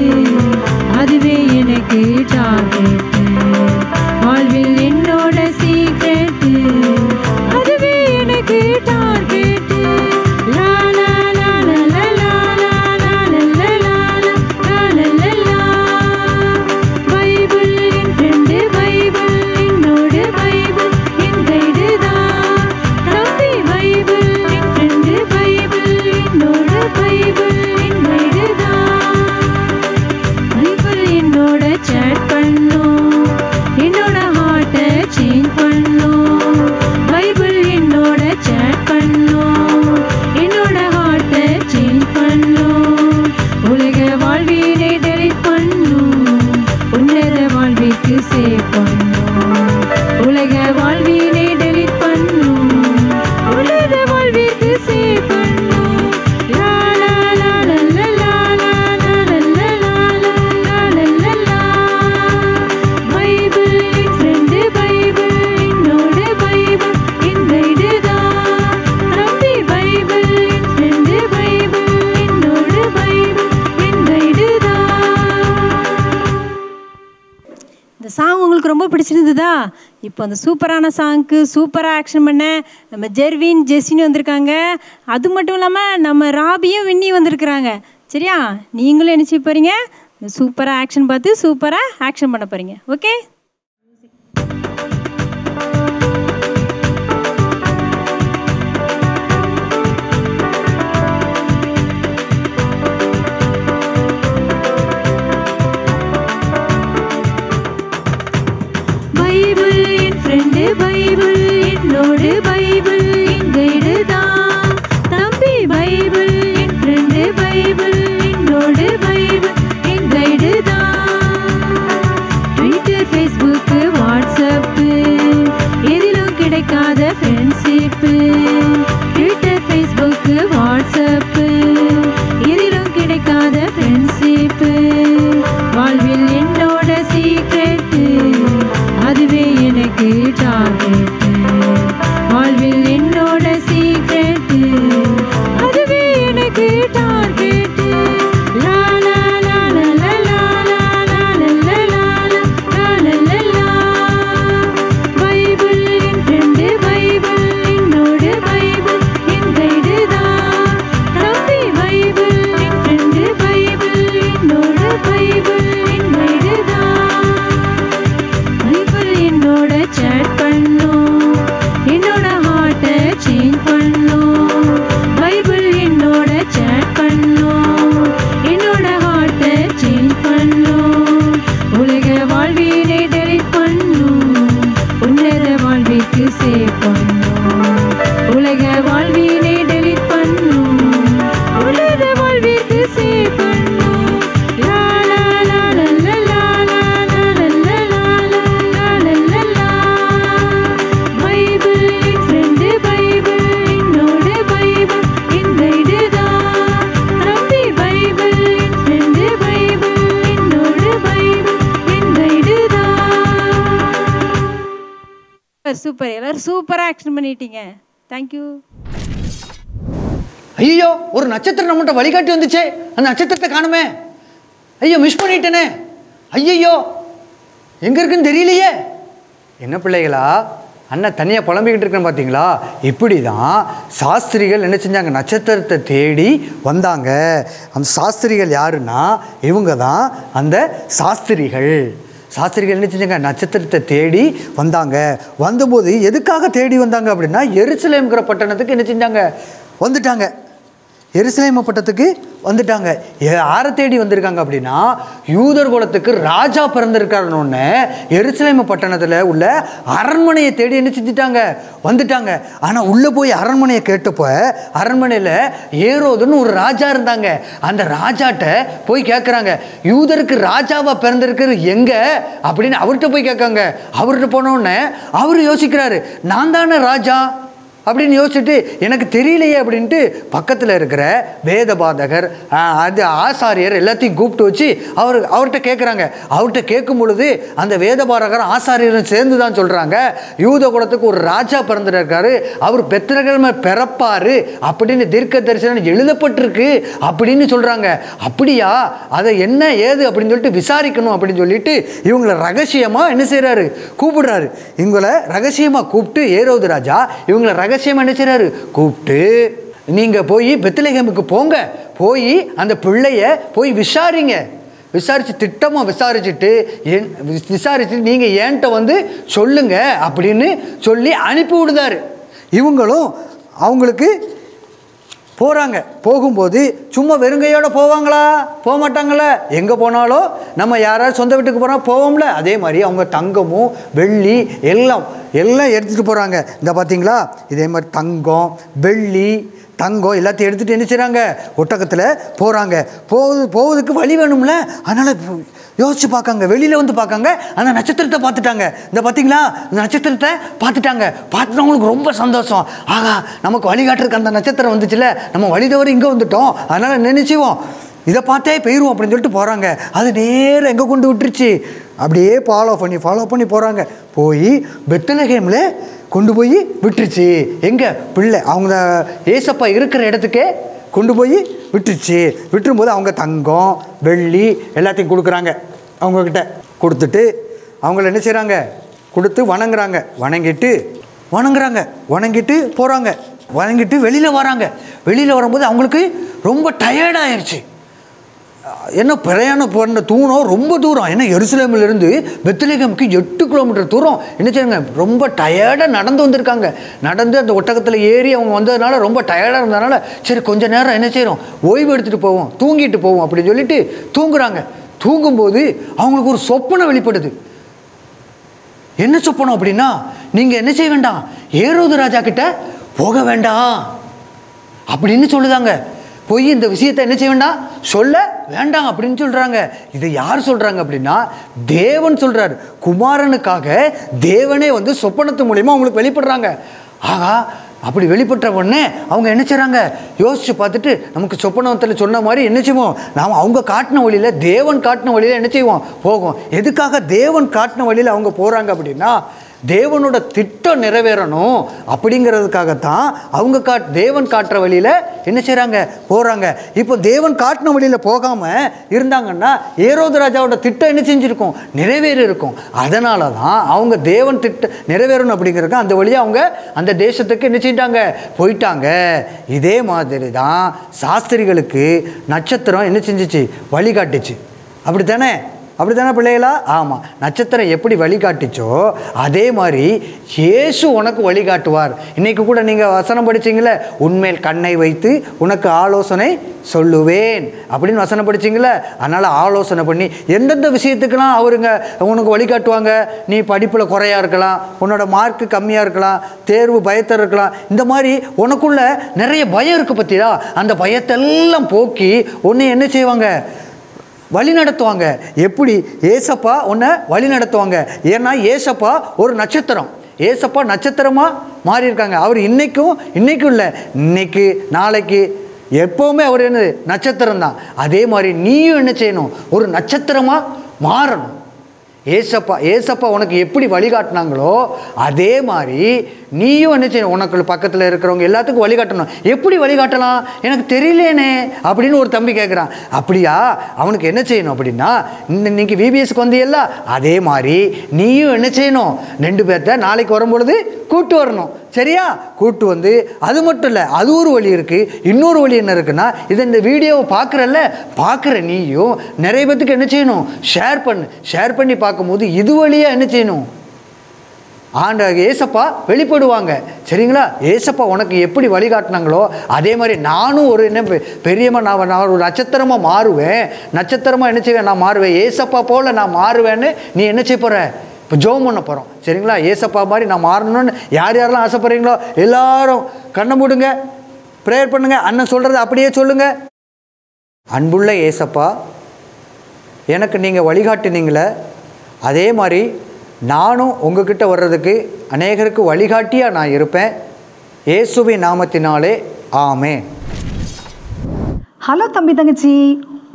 அதுவே எனக்கு டார்கெட்டு. வாழ்வில் என்னோட சீக்ரெட்டு அதுவே எனக்கு டார்கெட்டு. லா லா லா லா லா லா லா லா லா லா லா லா. பைபிள் என் ஃப்ரெண்டு பைபிள் என்னோட பைபிள் என் கைடு தான். தம்பி பைபிள் என் ஃப்ரெண்டு பைபிள் என்னோட பைபிள் என் கைடு தான். பைபிள் என்னோட சேட் பண்ணும், என்னோட ஹார்ட்டை சேஞ்ச் பண்ணும். பைபிள் என்னோட சேட் பண்ணும், என்னோட ஹார்ட்டை சேஞ்ச் பண்ணும். உலக வாழ்வினை டெலிட் பண்ணும், உன்னத வாழ்விற்கு சேவ் பண்ணும். உலக வாழ்வினை டெலிட் பண்ணும், உன்னத வாழ்விற்கு சேவ் பண்ணும். லா லா லா லா லா லா லா லா லா லா லா லா. பைபிள் என் ஃப்ரெண்டு பைபிள் என்னோட பைபிள் என் கைடு தான். தம்பி பைபிள் என் ஃப்ரெண்டு பைபிள் என்னோட பைபிள் என் கைடு தான். இந்த சாங் உங்களுக்கு ரொம்ப பிடிச்சிருந்ததா? இப்போ அந்த சூப்பரான சாங்க்கு சூப்பராக ஆக்ஷன் பண்ண நம்ம ஜெர்வின் ஜெஸ்ஸின்னு வந்திருக்காங்க. அது மட்டும் இல்லாமல் நம்ம ராபியும் வின்னி வந்திருக்கிறாங்க. சரியா? நீங்களும் என்ன செய்ய போகிறீங்க? சூப்பராக ஆக்ஷன் பார்த்து சூப்பராக ஆக்ஷன் பண்ண போகிறீங்க. ஓகே? பைபிள் என் ஃப்ரெண்டு பைபிள் என்னோடு பைபிள் என் கைடு தான். தம்பி பைபிள் என் ஃப்ரெண்டு பைபிள் என்னோடு பைபிள் என் கைடு தான். ட்விட்டர் ஃபேஸ்புக்கு வாட்ஸ்அப்பு எதிலும் கிடைக்காத ஃப்ரெண்ட்ஷிப்பு. ட்விட்டர் ஃபேஸ்புக்கு வாட்ஸ்அப்பு எதிலும் கிடைக்காத ஃப்ரெண்ட்ஷிப்பு. வாழ்வில் என்னோட சீக்ரெட்டு அதுவே எனக்கு டார்கெட்டு. வாழ்வில் என்னோட சீக்ரெட்டு அதுவே எனக்கு டார்கெட்டு. லா லா லா லா லா லா லா லா லா லா லா லா. பைபிள் என் ஃப்ரெண்டு பைபிள் என்னோட பைபிள் என் கைடு தான். தம்பி பைபிள் என் ஃப்ரெண்டு பைபிள் என்னோட பைபிள் என் கைடு தான். பைபிள் என்னோட சேட் பண்ணும், என்னோட ஹார்ட்டை சேஞ்ச் பண்ணும். பைபிள் என்னோட சேட் பண்ணும், என்னோட ஹார்ட்டை சேஞ்ச் பண்ணும். உலக வாழ்வினை டெலிட் பண்ணும், உன்னத வாழ்விற்கு சேவ் பண்ணும். உலக வாழ்வினை டெலிட் பண்ணும், உன்னத வாழ்விற்கு சேவ் பண்ணும். லா லா லா லா லா லா லா லா லா லா லா. பைபிள் என் ஃப்ரெண்டு பைபிள் என்னோட பைபிள் என் கைடு தான். தம்பி பைபிள் என் ஃப்ரெண்டு பைபிள் என்னோட பைபிள் என் கைடு தான். சூப்பர், எல்லாரும் சூப்பராக ஆக்ஷன் பண்ணிட்டீங்க. தேங்க்யூ. ஐயோ, ஒரு நட்சத்திரம் நம்மகிட்ட வழிகாட்டி வந்துச்சே, அந்த நட்சத்திரத்தை காணுமே. ஐயோ, மிஸ் பண்ணிட்டேனே. ஐயோ, எங்கே இருக்குன்னு தெரியலையே. என்ன பிள்ளைகளா, அண்ணன் தனியாக புலம்பிக்கிட்டு இருக்கேன் பார்த்தீங்களா? இப்படி தான் சாஸ்திரிகள் என்ன செஞ்சாங்க, நட்சத்திரத்தை தேடி வந்தாங்க. அந்த சாஸ்திரிகள் யாருன்னா இவங்க தான் அந்த சாஸ்திரிகள். சாஸ்திரிகள் என்ன செஞ்சாங்க, நட்சத்திரத்தை தேடி வந்தாங்க. வந்தபோது எதுக்காக தேடி வந்தாங்க அப்படின்னா எருசலேம்ங்கிற பட்டணத்துக்கு என்ன செஞ்சாங்க, வந்துட்டாங்க. எருசலேம் பட்டத்துக்கு வந்துட்டாங்க. யாரை தேடி வந்திருக்காங்க அப்படின்னா, யூதர் குலத்துக்கு ராஜா பிறந்திருக்காருன்னு எருசலேம் பட்டணத்தில் உள்ள அரண்மனையை தேடி என்ன செஞ்சுட்டாங்க, வந்துட்டாங்க. ஆனால் உள்ளே போய் அரண்மனையை கேட்டப்போ அரண்மனையில் ஏரோதுன்னு ஒரு ராஜா இருந்தாங்க. அந்த ராஜாட்ட போய் கேட்குறாங்க, யூதருக்கு ராஜாவாக பிறந்திருக்கிறது எங்கே அப்படின்னு அவர்கிட்ட போய் கேட்காங்க. அவர்கிட்ட போனோடனே அவர் யோசிக்கிறாரு, நான் தானே ராஜா அப்படின்னு யோசிச்சுட்டு எனக்கு தெரியலையே அப்படின்ட்டு பக்கத்தில் இருக்கிற வேதபாதகர் அது ஆசாரியர் எல்லாத்தையும் கூப்பிட்டு வச்சு அவர்கிட்ட கேட்குறாங்க. அவர்கிட்ட கேட்கும் பொழுது அந்த வேதபாதகர் ஆசாரியரும் சேர்ந்து தான் சொல்கிறாங்க, யூத குலத்துக்கு ஒரு ராஜா பிறந்திருக்காரு, அவர் பெத்லகேமில பிறப்பார் அப்படின்னு தீர்க்க தரிசனம் எழுதப்பட்டிருக்கு அப்படின்னு சொல்கிறாங்க. அப்படியா, அதை என்ன ஏது அப்படின்னு சொல்லிட்டு விசாரிக்கணும் அப்படின்னு சொல்லிட்டு இவங்களை ரகசியமாக என்ன செய்கிறாரு, கூப்பிடுறாரு. இவங்களை ரகசியமாக கூப்பிட்டு ஏரோது ராஜா இவங்களை ரகசியமாக என்ன செய்றாரு, கூப்பிட்டு நீங்கள் போய் பெத்லகேமுக்கு போங்க, போய் அந்த பிள்ளைய போய் விசாரிங்க, விசாரித்து திட்டமாக விசாரிச்சுட்டு நீங்கள் ஏன்ட்ட வந்து சொல்லுங்க அப்படின்னு சொல்லி அனுப்பி விடுதாரு. இவங்களும் அவங்களுக்கு போகிறாங்க. போகும்போது சும்மா வெறுங்கையோடு போவாங்களா, போக மாட்டாங்களா? எங்கே போனாலும் நம்ம யாராவது சொந்த வீட்டுக்கு போனால் போவோம்ல, அதே மாதிரி அவங்க தங்கமும் வெள்ளி எல்லாம் எடுத்துகிட்டு போகிறாங்க. இந்த பார்த்தீங்களா, இதே மாதிரி தங்கம் வெள்ளி தங்கம் எல்லாத்தையும் எடுத்துகிட்டு என்ன செய்கிறாங்க, ஒட்டகத்தில் போகிறாங்க. போவதுக்கு வழி வேணும்ல, அதனால் யோசிச்சு பார்க்காங்க. வெளியில் வந்து பார்க்காங்க, அந்த நட்சத்திரத்தை பார்த்துட்டாங்க. இந்த பார்த்தீங்களா, இந்த நட்சத்திரத்தை பார்த்துட்டாங்க. பார்த்துட்டவங்களுக்கு ரொம்ப சந்தோஷம். ஆகா, நமக்கு வழிகாட்டுறதுக்கு அந்த நட்சத்திரம் வந்துச்சுல, நம்ம வழி தவறி இங்கே வந்துட்டோம், அதனால் நினைச்சுவோம் இதை பார்த்தே போயிடுவோம் அப்படின்னு சொல்லிட்டு போகிறாங்க. அது நேரம் எங்கே கொண்டு விட்டுருச்சு, அப்படியே ஃபாலோ பண்ணி போகிறாங்க. போய் பெத்லகேமில் கொண்டு போய் விட்டுருச்சு. எங்கே பிள்ளை அவங்க ஏசப்பா இருக்கிற இடத்துக்கே கொண்டு போய் விட்டுருச்சு. விட்டுரும்போது அவங்க தங்கம் வெள்ளி எல்லாத்தையும் கொடுக்குறாங்க. அவங்கக்கிட்ட கொடுத்துட்டு அவங்கள என்ன செய்கிறாங்க, கொடுத்து வணங்கிட்டு போகிறாங்க. வணங்கிட்டு வெளியில் வராங்க. வெளியில் வரும்போது அவங்களுக்கு ரொம்ப டயர்டாயிருச்சு. என்ன பிரயாணம் பண்ண தூரம் ரொம்ப தூரம், ஏன்னா எருசலேமிலிருந்து பெத்லகேமுக்கு 8 கிலோமீட்டர் தூரம் என்ன செய்யுங்க, ரொம்ப டயர்டாக நடந்து வந்திருக்காங்க. நடந்து அந்த ஒட்டகத்தில் ஏறி அவங்க வந்ததுனால ரொம்ப டயர்டாக இருந்ததுனால சரி கொஞ்சம் நேரம் என்ன செய்கிறோம், ஓய்வு எடுத்துகிட்டு போவோம், தூங்கிட்டு போவோம் அப்படின்னு சொல்லிட்டு தூங்குறாங்க. தூங்கும்போது அவங்களுக்கு ஒரு சொப்பனம் வெளிப்படுது. என்ன சொப்பனம் அப்படின்னா, நீங்கள் என்ன செய்ய வேண்டாம், ஏரோது ராஜா கிட்ட போக வேண்டாம் அப்படின்னு சொல்லுதாங்க. போய் இந்த விஷயத்தை என்ன செய்ய வேண்டாம், சொல்ல வேண்டாம் அப்படின்னு சொல்கிறாங்க. இதை யார் சொல்கிறாங்க அப்படின்னா, தேவன் சொல்கிறார். குமாரனுக்காக தேவனே வந்து சொப்பனத்து மூலிமா அவங்களுக்கு வெளிப்படுறாங்க. ஆகா, அப்படி வெளிப்பட்ட உடனே அவங்க என்ன செய்கிறாங்க, யோசித்து பார்த்துட்டு நமக்கு சொப்பனத்தில் சொன்ன மாதிரி என்ன செய்வோம், நாம் அவங்க காட்டின வழியில், தேவன் காட்டின வழியில் என்ன செய்வோம், போகும். எதுக்காக தேவன் காட்டின வழியில் அவங்க போகிறாங்க அப்படின்னா, தேவனோட திட்டம் நிறைவேறணும் அப்படிங்கிறதுக்காகத்தான் அவங்க தேவன் காட்டுற வழியில் என்ன செய்கிறாங்க, போகிறாங்க. இப்போ தேவன் காட்டின வழியில் போகாமல் இருந்தாங்கன்னா ஏரோது ராஜாவோட திட்டம் என்ன செஞ்சுருக்கும், நிறைவேறி இருக்கும். அதனால தான் அவங்க தேவன் திட்டம் நிறைவேறணும் அப்படிங்கிறதுக்கு அந்த வழியாக அவங்க அந்த தேசத்துக்கு என்ன செஞ்சிட்டாங்க, போயிட்டாங்க. இதே மாதிரி தான் சாஸ்திரிகளுக்கு நட்சத்திரம் என்ன செஞ்சிச்சு, வழிகாட்டுச்சு. அப்படித்தானே பிள்ளைகளா? ஆமாம், நட்சத்திரம் எப்படி வழிகாட்டுச்சோ அதே மாதிரி இயேசு உனக்கு வழிகாட்டுவார். இன்றைக்கு கூட நீங்கள் வசனம் படிச்சிங்களே, உன்மேல் கண்ணை வைத்து உனக்கு ஆலோசனை சொல்லுவேன் அப்படின்னு வசனம் படிச்சிங்களே. அதனால் ஆலோசனை பண்ணி எந்தெந்த விஷயத்துக்கெல்லாம் அவருங்க உனக்கு வழிகாட்டுவாங்க. நீ படிப்பில் குறையாக இருக்கலாம், உன்னோட மார்க்கு கம்மியாக இருக்கலாம், தேர்வு பயத்தில் இருக்கலாம், இந்த மாதிரி உனக்குள்ள நிறைய பயம் இருக்குது பற்றியா, அந்த பயத்தெல்லாம் போக்கி உன்னை என்ன செய்வாங்க, வழி நடத்துவாங்க. எப்படி ஏசப்பா உன்னை வழி நடத்துவாங்க. ஏன்னா ஏசப்பா ஒரு நட்சத்திரம், ஏசப்பா நட்சத்திரமாக மாறி இருக்காங்க. அவர் இன்னைக்கும் இல்லை, இன்னைக்கு நாளைக்கு எப்போவுமே அவர் என்ன நட்சத்திரம் தான். அதே மாதிரி நீயும் என்ன செய்யணும், ஒரு நட்சத்திரமாக மாறணும். ஏசப்பா உனக்கு எப்படி வழிகாட்டினாங்களோ அதே மாதிரி நீயும் என்ன செய்யணும், உனக்கு பக்கத்தில் இருக்கிறவங்க எல்லாத்துக்கும் வழிகாட்டணும். எப்படி வழிகாட்டலாம், எனக்கு தெரியலேனே அப்படின்னு ஒரு தம்பி கேட்குறான். அப்படியா, அவனுக்கு என்ன செய்யணும் அப்படின்னா, இன்னைக்கு விபிஎஸ்க்கு வந்தியல்ல, அதே மாதிரி நீயும் என்ன செய்யணும், 2 பேர்த்த நாளைக்கு வரும்பொழுது கூட்டு வரணும். சரியா, கூட்டு வந்து அது மட்டும் இல்லை, அது ஒரு வழி இருக்குது. இன்னொரு வழி என்ன இருக்குன்னா, இந்த வீடியோவை பார்க்குற நீயும் நிறைய பேத்துக்கு என்ன செய்யணும், ஷேர் பண்ணி பார்க்கும்போது இது வழியாக என்ன செய்யணும், ஏசப்பா வெளிப்படுவாங்க. சரிங்களா? ஏசப்பா உனக்கு எப்படி வழிகாட்டினாங்களோ அதே மாதிரி நானும் ஒரு என்ன பெரியம்மா நான் ஒரு நட்சத்திரமாக மாறுவேன். நட்சத்திரமாக என்ன செய்வேன்? நான் மாறுவேன். ஏசப்பா போல் நான் மாறுவேன்னு நீ என்ன செய்ய போகிற? இப்போ ஜெபம் பண்ண போகிறோம். சரிங்களா? ஏசப்பா மாதிரி நான் மாறணும்னு யார் யாரெல்லாம் ஆசைப்படுறீங்களோ எல்லாரும் கண்ணை மூடுங்க, ப்ரேயர் பண்ணுங்க. அண்ணன் சொல்கிறது அப்படியே சொல்லுங்க. அன்புள்ள ஏசப்பா, எனக்கு நீங்கள் வழிகாட்டினீங்களே அதே மாதிரி நானும் உங்ககிட்ட வர்றதுக்கு அநேகருக்கு வழிகாட்டியாக நான் இருப்பேன். இயேசுவின் நாமத்தினாலே ஆமென். ஹலோ தம்பி தங்கச்சி,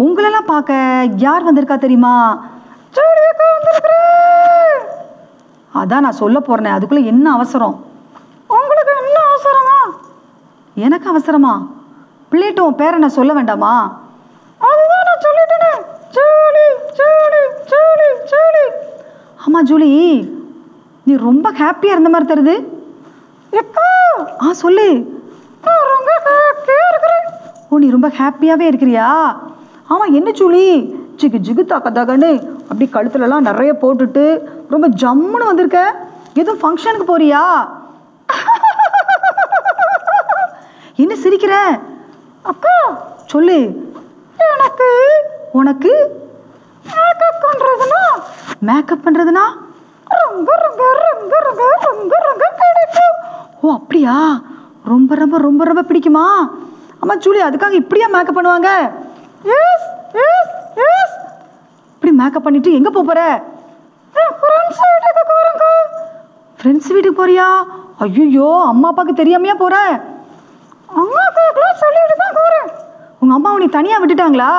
உங்களெல்லாம் பார்க்க யார் வந்திருக்கா தெரியுமா? அதான் நான் சொல்ல போறேன். அதுக்குள்ள என்ன அவசரம்? உங்களுக்கு என்ன அவசரமா? எனக்கு அவசரமா? பிள்ளைட்டு உன் பேரை நான் சொல்ல வேண்டாமா? அதுதான் நான் சொல்லிட்டேனே. Julie Julie Julie Julie. ஆமா ஜூலி, நீ ரொம்ப ஹாப்பியா இருந்த மாதிரி தருது. சொல்லு. ஓ, நீ ரொம்ப ஹாப்பியாவே இருக்கிறியா? ஆமா, என்ன ஜூலி ஜிகு ஜிகு தாக்க தாக்கன்னு அப்படி கழுத்துலலாம் நிறைய போட்டுட்டு ரொம்ப ஜம்முன்னு வந்திருக்க. எதுவும் ஃபங்க்ஷனுக்கு போறியா? என்ன சிரிக்கிற? அக்கா சொல்லு. எனக்கு உனக்கு மேக்கப் பண்ணுறதுனா ரொம்ப ரொம்ப ரொம்ப ரொம்ப ரொம்ப ரொம்ப பிடிக்கும். ஓ அப்படியா? ரொம்ப ரொம்ப ரொம்ப ரொம்ப பிடிக்குமா? ஆமா ஜூலி, அதுக்காக இப்படியா மேக்கப் பண்ணுவாங்க? Yes yes yes. இப்படி மேக்கப் பண்ணிட்டு எங்கே போகிற? ஃப்ரெண்ட்ஸ் வீட்டுக்கு போறியா? ஐயோ, அம்மா அப்பாவுக்கு தெரியாமையா போற? அம்மா அப்பாவுக்குலாம் சொல்லிட்டு தான் போகிறேன். உங்கள் அம்மா உன்னை தனியாக விட்டுட்டாங்களா?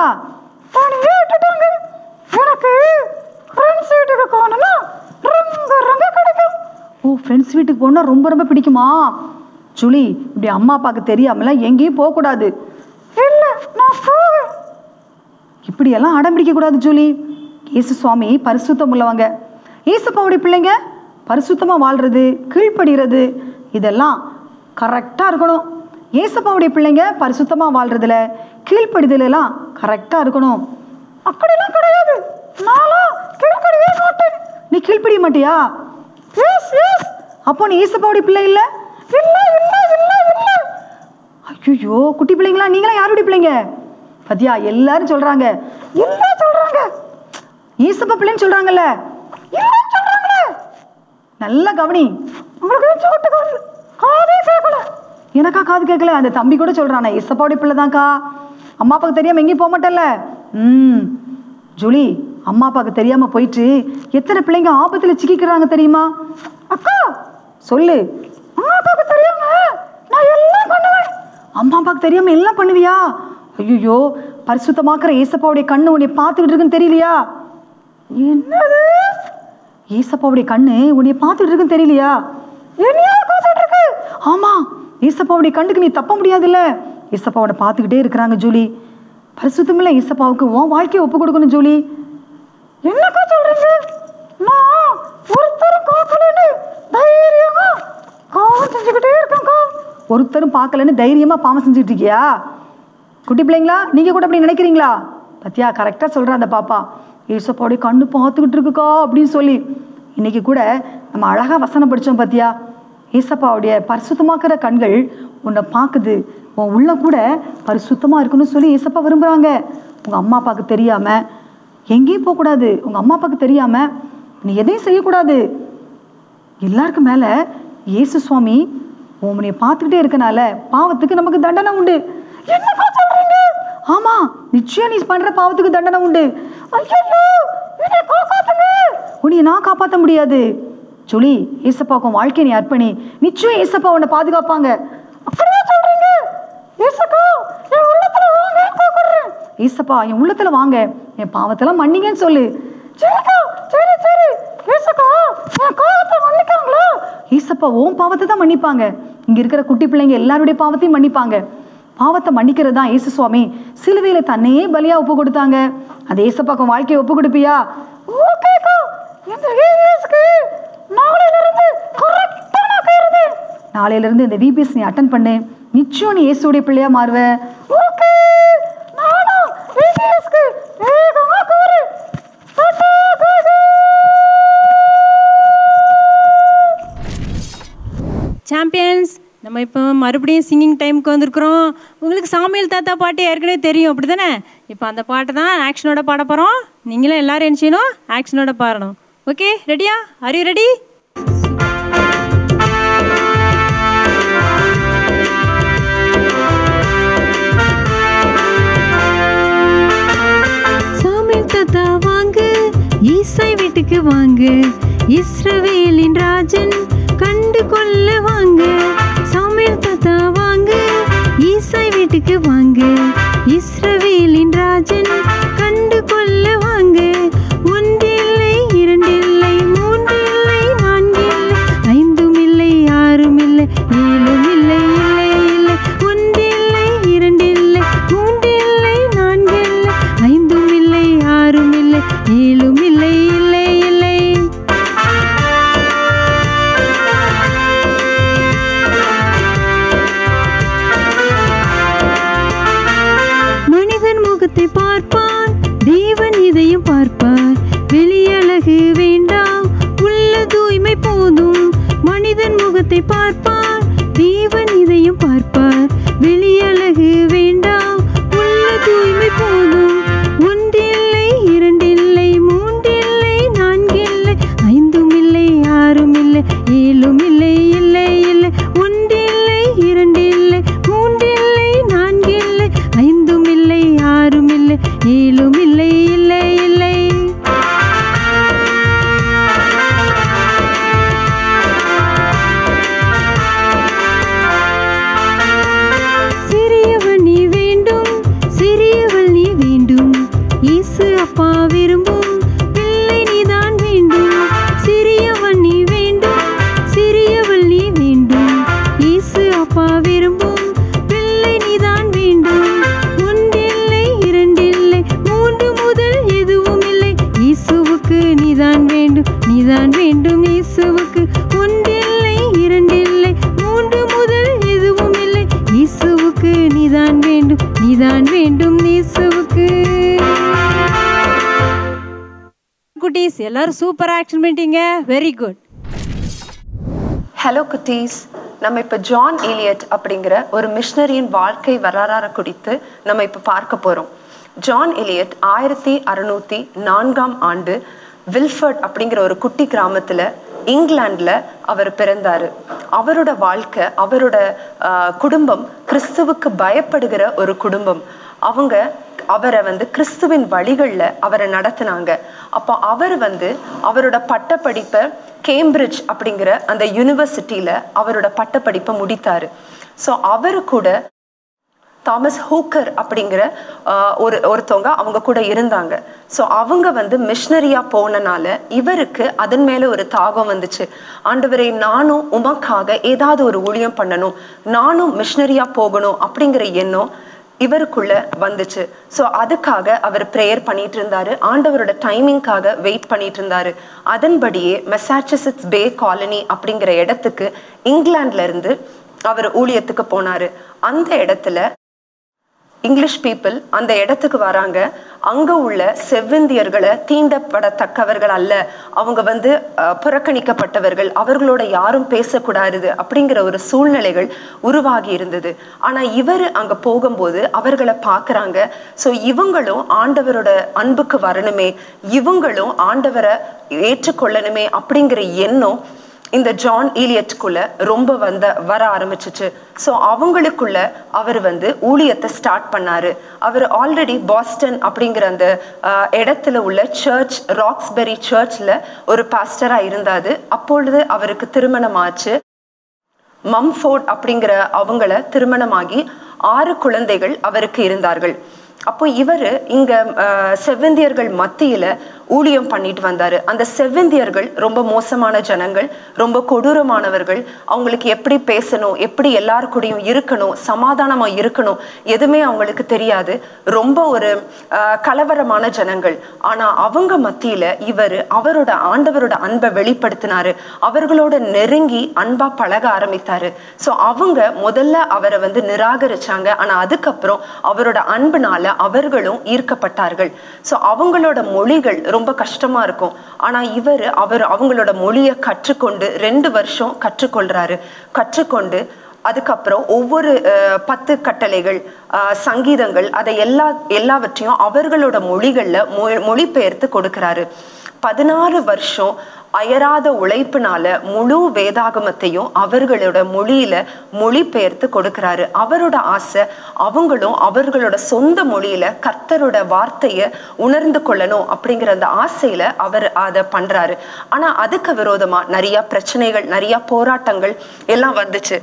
தனியாக விட்டுட்டாங்க. எனக்கு ஃப்ரெண்ட்ஸ் வீட்டுக்கு போகணும்னா ரொம்ப ரொம்ப பிடிக்கும். ஓ, ஃப்ரெண்ட்ஸ் வீட்டுக்கு போனால் ரொம்ப ரொம்ப பிடிக்குமா? ஜூலி, இப்படி அம்மா அப்பாவுக்கு தெரியாமலாம் எங்கேயும் போகக்கூடாது. இல்லை, நான் போவேன். இப்படியெல்லாம் அடம் பிடிக்கக்கூடாது ஜூலி. இயேசு சுவாமி பரிசுத்தம் உள்ளவங்க. இயேசுப்பாவுடைய பிள்ளைங்க பரிசுத்தமாக வாழ்கிறது, கீழ்ப்படுகிறது, இதெல்லாம் கரெக்டாக இருக்கணும். இயேசுப்பாவுடைய பிள்ளைங்க பரிசுத்தமாக வாழ்கிறதுல கீழ்ப்படுதலாம் கரெக்டாக இருக்கணும். அப்படிலாம் கிடையாது, நான்லாம் கீழ்ப்படியே மாட்டேன். நீ கீழ்ப்படிய மாட்டியா? Yes yes. அப்போ நீ இயேசுப்பாவுடைய பிள்ளை இல்லை? இல்லை இல்லை இல்லை இல்லை. ஐயோ, குட்டி பிள்ளைங்களா நீங்களா? யாருடைய பிள்ளைங்க? பத்தியா, எல்லாரும் சொல்றாங்க, எல்லாம் சொல்றாங்க ஈசப்பா பிள்ளைன்னு சொல்றாங்கல்ல, எல்லாம் சொல்றாங்களே. நல்லா கவனி. உங்களுக்கு காதே கேட்கல. எனக்கா காது கேட்கல? அந்த தம்பி கூட சொல்றானே, ஈசப்பாவுடைய பிள்ளை தான்க்கா, அம்மா அப்பாவுக்கு தெரியாம எங்கேயும் போக மாட்டேல்ல. ஜூலி, அம்மா அப்பாவுக்கு தெரியாம போயிட்டு எத்தனை பிள்ளைங்க ஆபத்துல சிக்கிக்கிறாங்க தெரியுமா? அக்கா சொல்லு. அம்மா அப்பாவுக்கு தெரியாம நான் எல்லாம் பண்ணுவேன். அம்மா அப்பாவுக்கு தெரியாம எல்லாம் பண்ணுவியா? ஐயோ, பரிசுத்தமாக்குற ஏசப்பாவுடைய கண்ணு உன்னை பார்த்துக்கிட்டு இருக்குன்னு தெரியலையா? என்னது? ஏசப்பாவுடைய கண்ணு உன்னை பார்த்துட்டு இருக்குன்னு தெரியலையா? என்னையா பார்த்துட்டு இருக்கு? ஆமா, ஏசப்பாவுடைய கண்ணுக்கு நீ தப்ப முடியாதுல்ல. ஏசப்பாவோட பார்த்துக்கிட்டே இருக்கிறாங்க ஜூலி. பரிசுத்தமில்ல ஏசப்பாவுக்கு உன் வாழ்க்கையை ஒப்பு கொடுக்கணும் ஜூலி. என்னக்கா சொல்றீங்க? நான் ஒருத்தரும் பார்க்கலன்னு தைரியமா பாவம் செஞ்சுக்கிட்டே இருக்கேன்க்கா. ஒருத்தரும் பார்க்கலன்னு தைரியமா பாவம் செஞ்சுக்கிட்டு இருக்கியா? குட்டி பிள்ளைங்களா, நீங்கள் கூட அப்படி நினைக்கிறீங்களா? பத்தியா, கரெக்டாக சொல்கிறேன் அந்த பாப்பா. ஏசப்பாவுடைய கண்ணு பார்த்துக்கிட்டு இருக்குக்கா அப்படின்னு சொல்லி. இன்றைக்கி கூட நம்ம அழகாக வசனம் படித்தோம் பத்தியா. ஏசப்பாவுடைய பரிசுத்தமாக்குற கண்கள் உன்னை பார்க்குது. உன் உள்ள கூட பரிசுத்தமாக இருக்கணும்னு சொல்லி ஏசப்பா விரும்புகிறாங்க. உங்கள் அம்மா அப்பாவுக்கு தெரியாமல் எங்கேயும் போகக்கூடாது. உங்கள் அம்மா அப்பாவுக்கு தெரியாமல் நீ எதையும் செய்யக்கூடாது. எல்லாருக்கும் மேலே இயேசு சுவாமி உன்னை பார்த்துக்கிட்டே இருக்கனால பாவத்துக்கு நமக்கு தண்டனை உண்டு. என்னப்பா சொல்றீங்க? ஆமா, நிச்சயம் நீ பண்ற பாவத்துக்கு தண்டனை உண்டு. உன்னை நான் காப்பாற்ற முடியாது ஜூலி. ஏசப்பாவுக்கும் வாழ்க்கையை நீ அர்ப்பணி, நிச்சயம் ஏசப்பா உன்னை பாதுகாப்பாங்க. ஏசப்பா என் உள்ளத்துல வாங்க, என் பாவத்தெல்லாம் மன்னிங்கன்னு சொல்லு. ஏசப்பா உன் பாவத்தை தான் மன்னிப்பாங்க. இங்க இருக்கிற குட்டி பிள்ளைங்க எல்லாருடைய பாவத்தையும் மன்னிப்பாங்க. பாவத்தை மன்னிக்கிறது தான் இயேசு சுவாமி சிலுவையில தன்னையே பலியா ஒப்பு கொடுத்தாங்க. அது ஏசப்பாக்கும் வாழ்க்கையை ஒப்பு கொடுப்பியா? நாளையில இருந்து இந்த விபிஎஸ் நீ அட்டன் பண்ணு, நிச்சயம் நீ இயேசுடைய பிள்ளையா மாறுவ. மறுபடியும் சிங்கிங் டைமுக்கு வந்திருக்கிறோம். உங்களுக்கு சாமியல் தாத்தா பாட்டு ஏற்கனவே தெரியும், அப்படி தானே? இப்போ அந்த பாட்டு தான் ஆக்ஷனோட பாட போகிறோம். நீங்களும் எல்லோரும் என்ன செய்யணும்? ஆக்ஷனோட பாடணும். ஓகே, ரெடியா? Are you ready? சாமியல் தாத்தா வாங்க, ஈசாய் வீட்டுக்கு வாங்க, இஸ்ரவேலின் ராஜன் கண்டு கொள்ள வாங்க. சாமியல் தாத்தா வாங்க, ஈசாய் வீட்டுக்கு வாங்க, இஸ்ரவேலின் ராஜன் கண்டு கொள்ள வாங்க. ஒன்றில்லை, இரண்டில்லை, மூன்றில்லை, நான்கில்லை, ஐந்தும் இல்லை, ஆறும் இல்லை, ஏழும் இல்லை, இல்லை இல்லை. ஒன்றில்லை, இரண்டில்லை, மூன்றில்லை, நான்கில்லை, ஐந்தும் இல்லை, ஆறும் இல்லை, ஏழும் இல்லை, இல்லை இல்லை. மனிதன் முகத்தை பார்ப்பான், தேவன் இதையும் பார்ப்பார். வெளியழகு வேண்டாம், உள்ள தூய்மை போதும். மனிதன் முகத்தை பார்ப்பான், தேவன் இதையும் பார்ப்பார். வெளியழகு வேண்டாம், உள்ள தூய்மை போதும். ஒன்றில்லை, இரண்டில்லை, மூன்றில்லை, நான்கில்லை, ஐந்தும் இல்லை, ஆறும் இல்லை, ஏழும் இல்லை, இல்லை இல்லை. ஒன்றில்லை, இரண்டில்லை, மூன்றில்லை, நான்கில்லை, ஐந்தும் இல்லை, ஆறும் இல்லை, ஏழும் இல்லை, இல்லை இல்லை. சிறியவன் நீ வேண்டும், சிறியவள் நீ வேண்டும், இயேசு அப்பா விரும்பும் பிள்ளை நீதான் வேண்டும். சிறியவன் நீ வேண்டும், சிறியவள் நீ வேண்டும், இயேசு அப்பா விரும்பும் பிள்ளை நீதான் வேண்டும். ஒன்றில்லை, இரண்டில்லை, மூன்று முதல் எதுவும் இல்லை, இயேசுவுக்கு நீதான் வேண்டும், நீதான் வேண்டும் இயேசுவுக்கு. ஒன்றில்லை, இரண்டில்லை, மூன்று முதல் எதுவும் இல்லை, இயேசுவுக்கு நீதான் வேண்டும், நீதான் வேண்டும் இயேசுவுக்கு. குட்டீஸ் எல்லாரும் சூப்பர் ஆக்ஷன் பண்ணிட்டீங்க, வெரி குட். ஹலோ குட்டீஸ், நம்ம இப்போ ஜான் எலியட் அப்படிங்கிற ஒரு மிஷனரியின் வாழ்க்கை வரலாறு குறித்து நம்ம இப்போ பார்க்க போகிறோம். ஜான் எலியட் 1604 ஆண்டு வில்ஃபர்ட் அப்படிங்கிற ஒரு குட்டி கிராமத்தில் இங்கிலாண்டில் அவர் பிறந்தார். அவரோட வாழ்க்கை, அவரோட குடும்பம் கிறிஸ்துவுக்கு பயப்படுகிற ஒரு குடும்பம். அவரை கிறிஸ்துவின் வழிகளில் அவரை நடத்தினாங்க. அப்போ அவர் அவரோட பட்டப்படிப்பை கேம்பிரிட்ஜ் அப்படிங்கிற அந்த யூனிவர்சிட்டியில் அவரோட பட்டப்படிப்பை முடித்தார். ஸோ அவரு கூட தாமஸ் ஹூக்கர் அப்படிங்கிற ஒருத்தவங்க அவங்க கூட இருந்தாங்க. ஸோ அவங்க மிஷனரியாக போனனால இவருக்கு அதன் மேலே ஒரு தாகம் வந்துச்சு. ஆண்டவரே, நானும் உமக்காக ஏதாவது ஒரு ஊழியம் பண்ணணும், நானும் மிஷனரியாக போகணும் அப்படிங்கிற எண்ணம் இவருக்குள்ள வந்துச்சு. ஸோ அதுக்காக அவர் ப்ரேயர் பண்ணிட்டு இருந்தாரு, ஆண்டவரோட டைமிங்காக வெயிட் பண்ணிட்டு இருந்தாரு. அதன்படியே மெசாச்சுசெட்ஸ் பே காலனி அப்படிங்கிற இடத்துக்கு இங்கிலாந்துல இருந்து அவர் ஊழியத்துக்கு போனாரு. அந்த இடத்துல இங்கிலீஷ் பீப்புள் அந்த இடத்துக்கு வராங்க. அங்கே உள்ள செவ்விந்தியர்களை தீண்டப்படத்தக்கவர்கள் அல்ல, அவங்க புறக்கணிக்கப்பட்டவர்கள், அவர்களோட யாரும் பேசக்கூடாது அப்படிங்கிற ஒரு சூழ்நிலைகள் உருவாகி இருந்தது. ஆனால் இவர் அங்கே போகும்போது அவர்களை பார்க்குறாங்க. ஸோ இவங்களும் ஆண்டவரோட அன்புக்கு வரணுமே, இவங்களும் ஆண்டவரை ஏற்றுக்கொள்ளணுமே அப்படிங்கிற எண்ணம் இந்த ஜான் எலியட்டுக்குள்ள ரொம்ப வர ஆரம்பிச்சிச்சு. ஸோ அவங்களுக்குள்ள அவர் ஊழியத்தை ஸ்டார்ட் பண்ணாரு. அவர் ஆல்ரெடி பாஸ்டன் அப்படிங்கிற அந்த இடத்துல உள்ள சர்ச், ராக்ஸ்பெரி சர்ச்சில் ஒரு பாஸ்டராக இருந்தாரு. அப்பொழுது அவருக்கு திருமணம் ஆச்சு. மம்ஃபோர்ட் அப்படிங்கிற அவங்கள திருமணமாகி 6 குழந்தைகள் அவருக்கு இருந்தார்கள். அப்போ இவர் இங்கே செவ்வந்தியர்கள் மத்தியில் ஊழியம் பண்ணிட்டு வந்தார். அந்த செவ்வந்தியர்கள் ரொம்ப மோசமான ஜனங்கள், ரொம்ப கொடூரமானவர்கள். அவங்களுக்கு எப்படி பேசணும், எப்படி எல்லாருக்கூடையும் இருக்கணும், சமாதானமாக இருக்கணும், எதுவுமே அவங்களுக்கு தெரியாது. ரொம்ப ஒரு கலவரமான ஜனங்கள். ஆனால் அவங்க மத்தியில் இவர் ஆண்டவரோட அன்பை வெளிப்படுத்தினார். அவர்களோட நெருங்கி அன்பாக பழக ஆரம்பித்தார். ஸோ அவங்க முதல்ல அவரை நிராகரிச்சாங்க. ஆனால் அதுக்கப்புறம் அவரோட அன்புனால அவர்களும் ஈர்க்கப்பட்டார்கள். ஸோ அவங்களோட மொழிகள் ரொம்ப கஷ்டமா இருக்கும். ஆனால் அவங்களோட மொழியை கற்றுக்கொண்டு 2 வருஷம் கற்றுக்கொள்றாரு. கற்றுக்கொண்டு அதுக்கப்புறம் ஒவ்வொரு 10 கட்டளைகள், சங்கீதங்கள், அதை எல்லாவற்றையும் அவர்களோட மொழிகளில் மொழிபெயர்த்து கொடுக்கிறாரு. 16 வருஷம் அயராத உழைப்பினால முழு வேதாகமத்தையும் அவர்களோட மொழியில மொழிபெயர்த்து கொடுக்கிறாரு. அவரோட ஆசை அவங்களும் அவர்களோட சொந்த மொழியில கர்த்தரோட வார்த்தையை உணர்ந்து கொள்ளணும் அப்படிங்கிற அந்த ஆசையில அவர் அதை பண்றாரு. ஆனா அதுக்கு விரோதமா நிறைய பிரச்சனைகள், நிறைய போராட்டங்கள் எல்லாம் வந்துச்சு.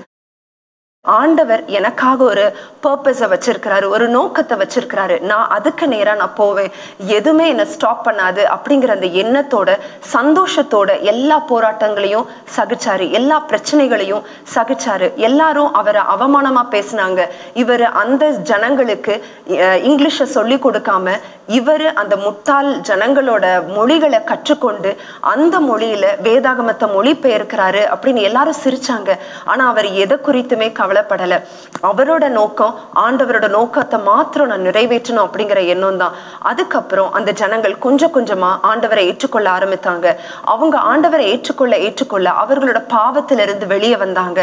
ஆண்டவர் எனக்காக ஒரு பர்பஸை வச்சிருக்கிறாரு, ஒரு நோக்கத்தை வச்சிருக்கிறாரு, நான் அதுக்கு நேரா நான் போவேன், எதுவுமே என்னை ஸ்டாப் பண்ணாது அப்படிங்கிற அந்த எண்ணத்தோட சந்தோஷத்தோட எல்லா போராட்டங்களையும் சகிச்சாரு, எல்லா பிரச்சனைகளையும் சகிச்சாரு. எல்லாரும் அவரை அவமானமா பேசினாங்க. இவர் அந்த ஜனங்களுக்கு இங்கிலீஷை சொல்லி கொடுக்காம இவர் அந்த முட்டாள் ஜனங்களோட மொழிகளை கற்றுக்கொண்டு அந்த மொழியில வேதாகமத்தை மொழி பெயர்க்கிறாரு அப்படின்னு எல்லாரும் சிரிச்சாங்க. ஆனா அவர் எதை குறித்துமே கவலைப்படல. அவரோட நோக்கம் ஆண்டவரோட நோக்கத்தை மாத்திரம் நான் நிறைவேற்றணும் அப்படிங்கிற எண்ணம் தான். அதுக்கப்புறம் அந்த ஜனங்கள் கொஞ்சம் கொஞ்சமா ஆண்டவரை ஏற்றுக்கொள்ள ஆரம்பித்தாங்க. அவங்க ஆண்டவரை ஏற்றுக்கொள்ள அவர்களோட பாவத்திலிருந்து வெளியே வந்தாங்க.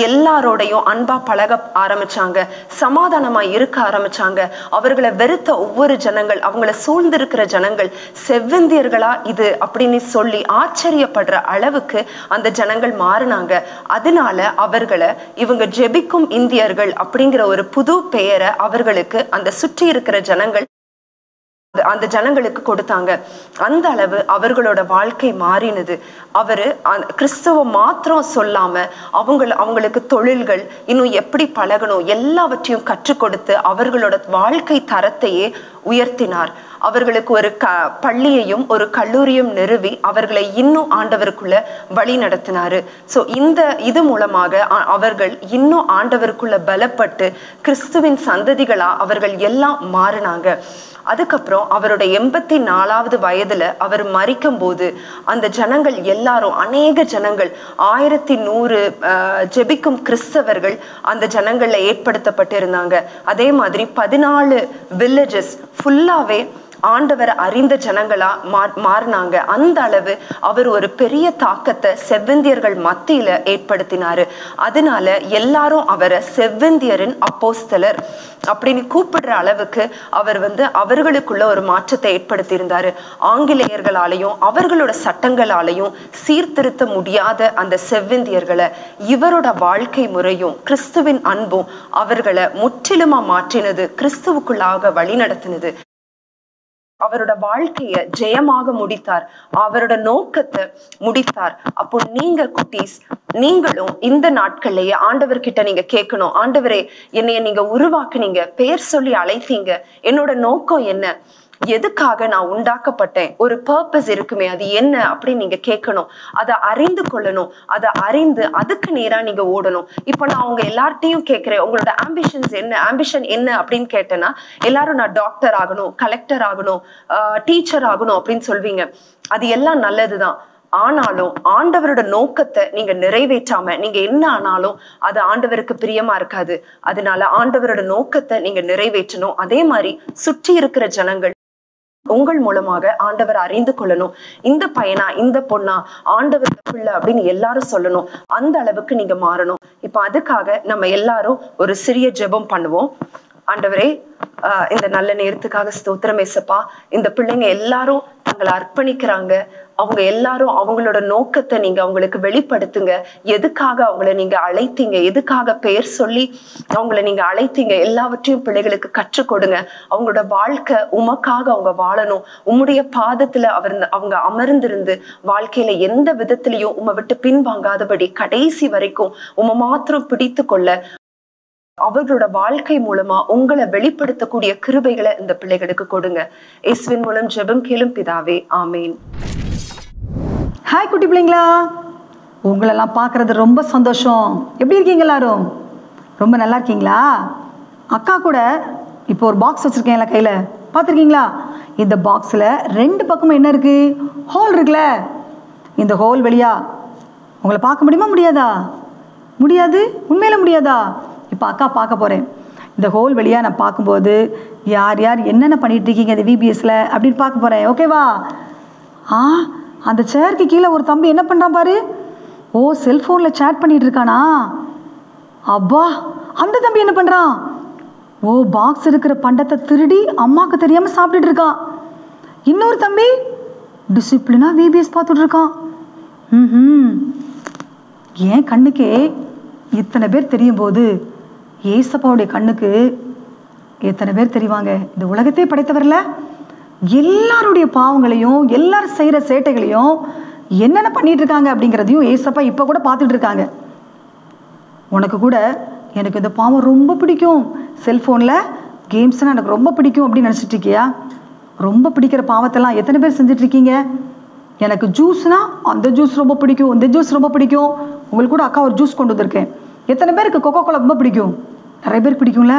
எல்லாரோடையும் அன்பா பழக ஆரம்பிச்சாங்க, சமாதானமா இருக்க ஆரம்பிச்சாங்க. அவர்களை வெறுத்த ஒவ்வொரு ஜனங்கள், அவங்கள சூழ்ந்திருக்கிற ஜனங்கள் செவ்வந்தியர்களா இது அப்படின்னு சொல்லி ஆச்சரியப்படுற அளவுக்கு அந்த ஜனங்கள் மாறினாங்க. அதனால அவர்களை இவங்க ஜெபிக்கும் இந்தியர்கள் அப்படிங்கிற ஒரு புது பெயரை அவர்களுக்கு அந்த சுற்றி இருக்கிற அந்த ஜனங்களுக்கு கொடுத்தாங்க. அந்த அளவு அவர்களோட வாழ்க்கை மாறினது. அவரு கிறிஸ்துவ மாத்திரம் சொல்லாம அவங்களுக்கு தொழில்கள், இன்னும் எப்படி பழகணும் எல்லாவற்றையும் கற்றுக் கொடுத்து அவர்களோட வாழ்க்கை தரத்தையே உயர்த்தினார். அவர்களுக்கு ஒரு பள்ளியையும் ஒரு கல்லூரியும் நிறுவி அவர்களை இன்னும் ஆண்டவருக்குள்ள வழி நடத்தினாரு. ஸோ இது மூலமாக அவர்கள் இன்னும் ஆண்டவருக்குள்ள பலப்பட்டு கிறிஸ்துவின் சந்ததிகளா அவர்கள் எல்லாம் மாறினாங்க. அதுக்கப்புறம் அவரோட 84வது வயதுல அவர் மரிக்கும் போது அந்த ஜனங்கள் எல்லாரும், அநேக ஜனங்கள், 1100 ஜெபிக்கும் கிறிஸ்தவர்கள் அந்த ஜனங்கள்ல ஏற்படுத்தப்பட்டு இருந்தாங்க. அதே மாதிரி 14 வில்லேஜஸ் ஃபுல்லாவே ஆண்டவர் அறிந்த ஜனங்களா மாறினாங்க. அந்த அளவு அவர் ஒரு பெரிய தாக்கத்தை செவ்வந்தியர்கள் மத்தியில ஏற்படுத்தினாரு. அதனால எல்லாரும் அவரை செவ்வந்தியரின் அப்போஸ்தலர் அப்படின்னு கூப்பிடுற அளவுக்கு அவர் அவர்களுக்குள்ள ஒரு மாற்றத்தை ஏற்படுத்தி இருந்தாரு. ஆங்கிலேயர்களாலையும் அவர்களோட சட்டங்களாலையும் சீர்திருத்த முடியாத அந்த செவ்வந்தியர்களை இவரோட வாழ்க்கை முறையும் கிறிஸ்துவின் அன்பும் அவர்களை முற்றிலுமா மாற்றினது, கிறிஸ்துவுக்குள்ளாக வழி நடத்தினது. அவரோட வாழ்க்கைய ஜெயமாக முடித்தார், அவரோட நோக்கத்தை முடித்தார். அப்போ நீங்க குட்டீஸ், நீங்களும் இந்த நாட்கள்லயே ஆண்டவர்கிட்ட நீங்க கேட்கணும், ஆண்டவரே என்னைய நீங்க உருவாக்குனீங்க, பேர் சொல்லி அழைத்தீங்க, என்னோட நோக்கம் என்ன, எதுக்காக நான் உண்டாக்கப்பட்டேன், ஒரு பர்பஸ் இருக்குமே, அது என்ன அப்படின்னு நீங்க கேட்கணும். அதை அறிந்து கொள்ளணும். அதை அறிந்து அதுக்கு நேரா நீங்க ஓடணும். இப்போ நான் அவங்க எல்லார்ட்டையும் கேட்கிறேன், உங்களோட ஆம்பிஷன் என்ன அப்படின்னு கேட்டேன்னா எல்லாரும் நான் டாக்டர் ஆகணும், கலெக்டர் ஆகணும், டீச்சர் ஆகணும் அப்படின்னு சொல்வீங்க. அது எல்லாம் நல்லதுதான். ஆனாலும் ஆண்டவரோட நோக்கத்தை நீங்க நிறைவேற்றாம நீங்க என்ன ஆனாலும் அது ஆண்டவருக்கு பிரியமா இருக்காது. அதனால ஆண்டவரோட நோக்கத்தை நீங்க நிறைவேற்றணும். அதே மாதிரி சுற்றி இருக்கிற ஜனங்கள் உங்கள் மூலமாக ஆண்டவர் அறிந்து கொள்ளணும். இந்த பையனா, இந்த பொண்ணா, ஆண்டவர் பிள்ளை அப்படின்னு எல்லாரும் சொல்லணும். அந்த அளவுக்கு நீங்க மாறணும். இப்ப அதுக்காக நம்ம எல்லாரும் ஒரு சிறிய ஜெபம் பண்ணுவோம். ஆண்டவரே, இந்த நல்ல நேரத்துக்காக ஸ்தோத்திரம் ஏசப்பா. இந்த பிள்ளைங்க எல்லாரும் தங்களை அர்ப்பணிக்கிறாங்க. அவங்க எல்லாரும் அவங்களோட நோக்கத்தை நீங்க அவங்களுக்கு வெளிப்படுத்துங்க. எதுக்காக அவங்கள நீங்க அழைத்தீங்க, எதுக்காக பெயர் சொல்லி அவங்கள நீங்க அழைத்தீங்க, எல்லாவற்றையும் பிள்ளைகளுக்கு கற்றுக் கொடுங்க. அவங்களோட வாழ்க்கை உமக்காக அவங்க வாழணும். உம்முடைய பாதத்துல அவங்க அமர்ந்திருந்து வாழ்க்கையில எந்த விதத்திலையும் உம்மை விட்டு பின்வாங்காதபடி கடைசி வரைக்கும் உம்மை மாத்திரம் பிடித்து கொள்ள அவர்களோட வாழ்க்கை மூலமா உங்களை வெளிப்படுத்தக்கூடிய கிருபைகளை இந்த பிள்ளைகளுக்கு கொடுங்க. இயேசுவின் மூலம் ஜெபம் கேளும் பிதாவே, ஆமேன். ஹாய் குட்டி பிள்ளைங்களா, உங்களெல்லாம் பார்க்குறது ரொம்ப சந்தோஷம். எப்படி இருக்கீங்க எல்லாரும்? ரொம்ப நல்லா இருக்கீங்களா? அக்கா கூட இப்போ ஒரு பாக்ஸ் வச்சுருக்கேன்ல கையில், பார்த்துருக்கீங்களா? இந்த பாக்ஸில் 2 பக்கமும் என்ன இருக்குது? ஹோல் இருக்குல்ல. இந்த ஹோல் வழியா உங்களை பார்க்க முடியுமா முடியாதா? முடியாது, உண்மையில முடியாதா? இப்போ அக்கா பார்க்க போகிறேன். இந்த ஹோல் வழியாக நான் பார்க்கும்போது யார் யார் என்னென்ன பண்ணிகிட்ருக்கீங்க இந்த விபிஎஸ்ல அப்படின்னு பார்க்க போகிறேன். ஓகேவா? அந்த சேருக்கு கீழே ஒரு தம்பி என்ன பண்ணுறான் பாரு. ஓ, செல்ஃபோனில் சேட் பண்ணிகிட்டு இருக்கானா? அப்பா, அந்த தம்பி என்ன பண்ணுறான்? ஓ, பாக்ஸ் இருக்கிற பண்டத்தை திருடி அம்மாவுக்கு தெரியாமல் சாப்பிட்டுட்டு இருக்கான். இன்னொரு தம்பி டிசிப்ளினாக விபிஎஸ் பார்த்துட்டு இருக்கான். என் கண்ணுக்கே இத்தனை பேர் தெரியும் போது ஏசப்பாவுடைய கண்ணுக்கு எத்தனை பேர் தெரிவாங்க? இந்த உலகத்தை படைத்தவரில் எல்லாருடைய பாவங்களையும் எல்லாரும் செய்கிற சேட்டைகளையும் என்னென்ன பண்ணிட்டு இருக்காங்க அப்படிங்கிறதையும் ஏசப்பா இப்போ கூட பார்த்துட்டு இருக்காங்க. உனக்கு கூட எனக்கு இந்த பாவம் ரொம்ப பிடிக்கும், செல்ஃபோனில் கேம்ஸ்னால் எனக்கு ரொம்ப பிடிக்கும் அப்படின்னு நினச்சிட்டு இருக்கியா? ரொம்ப பிடிக்கிற பாவத்தெல்லாம் எத்தனை பேர் செஞ்சிட்ருக்கீங்க? எனக்கு ஜூஸ்னால் அந்த ஜூஸ் ரொம்ப பிடிக்கும், இந்த ஜூஸ் ரொம்ப பிடிக்கும். உங்களுக்கு கூட அக்கா ஒரு ஜூஸ் கொண்டு வந்திருக்கேன். எத்தனை பேருக்கு கொக்கோ கோலா ரொம்ப பிடிக்கும்? நிறைய பேர் பிடிக்கும்ல.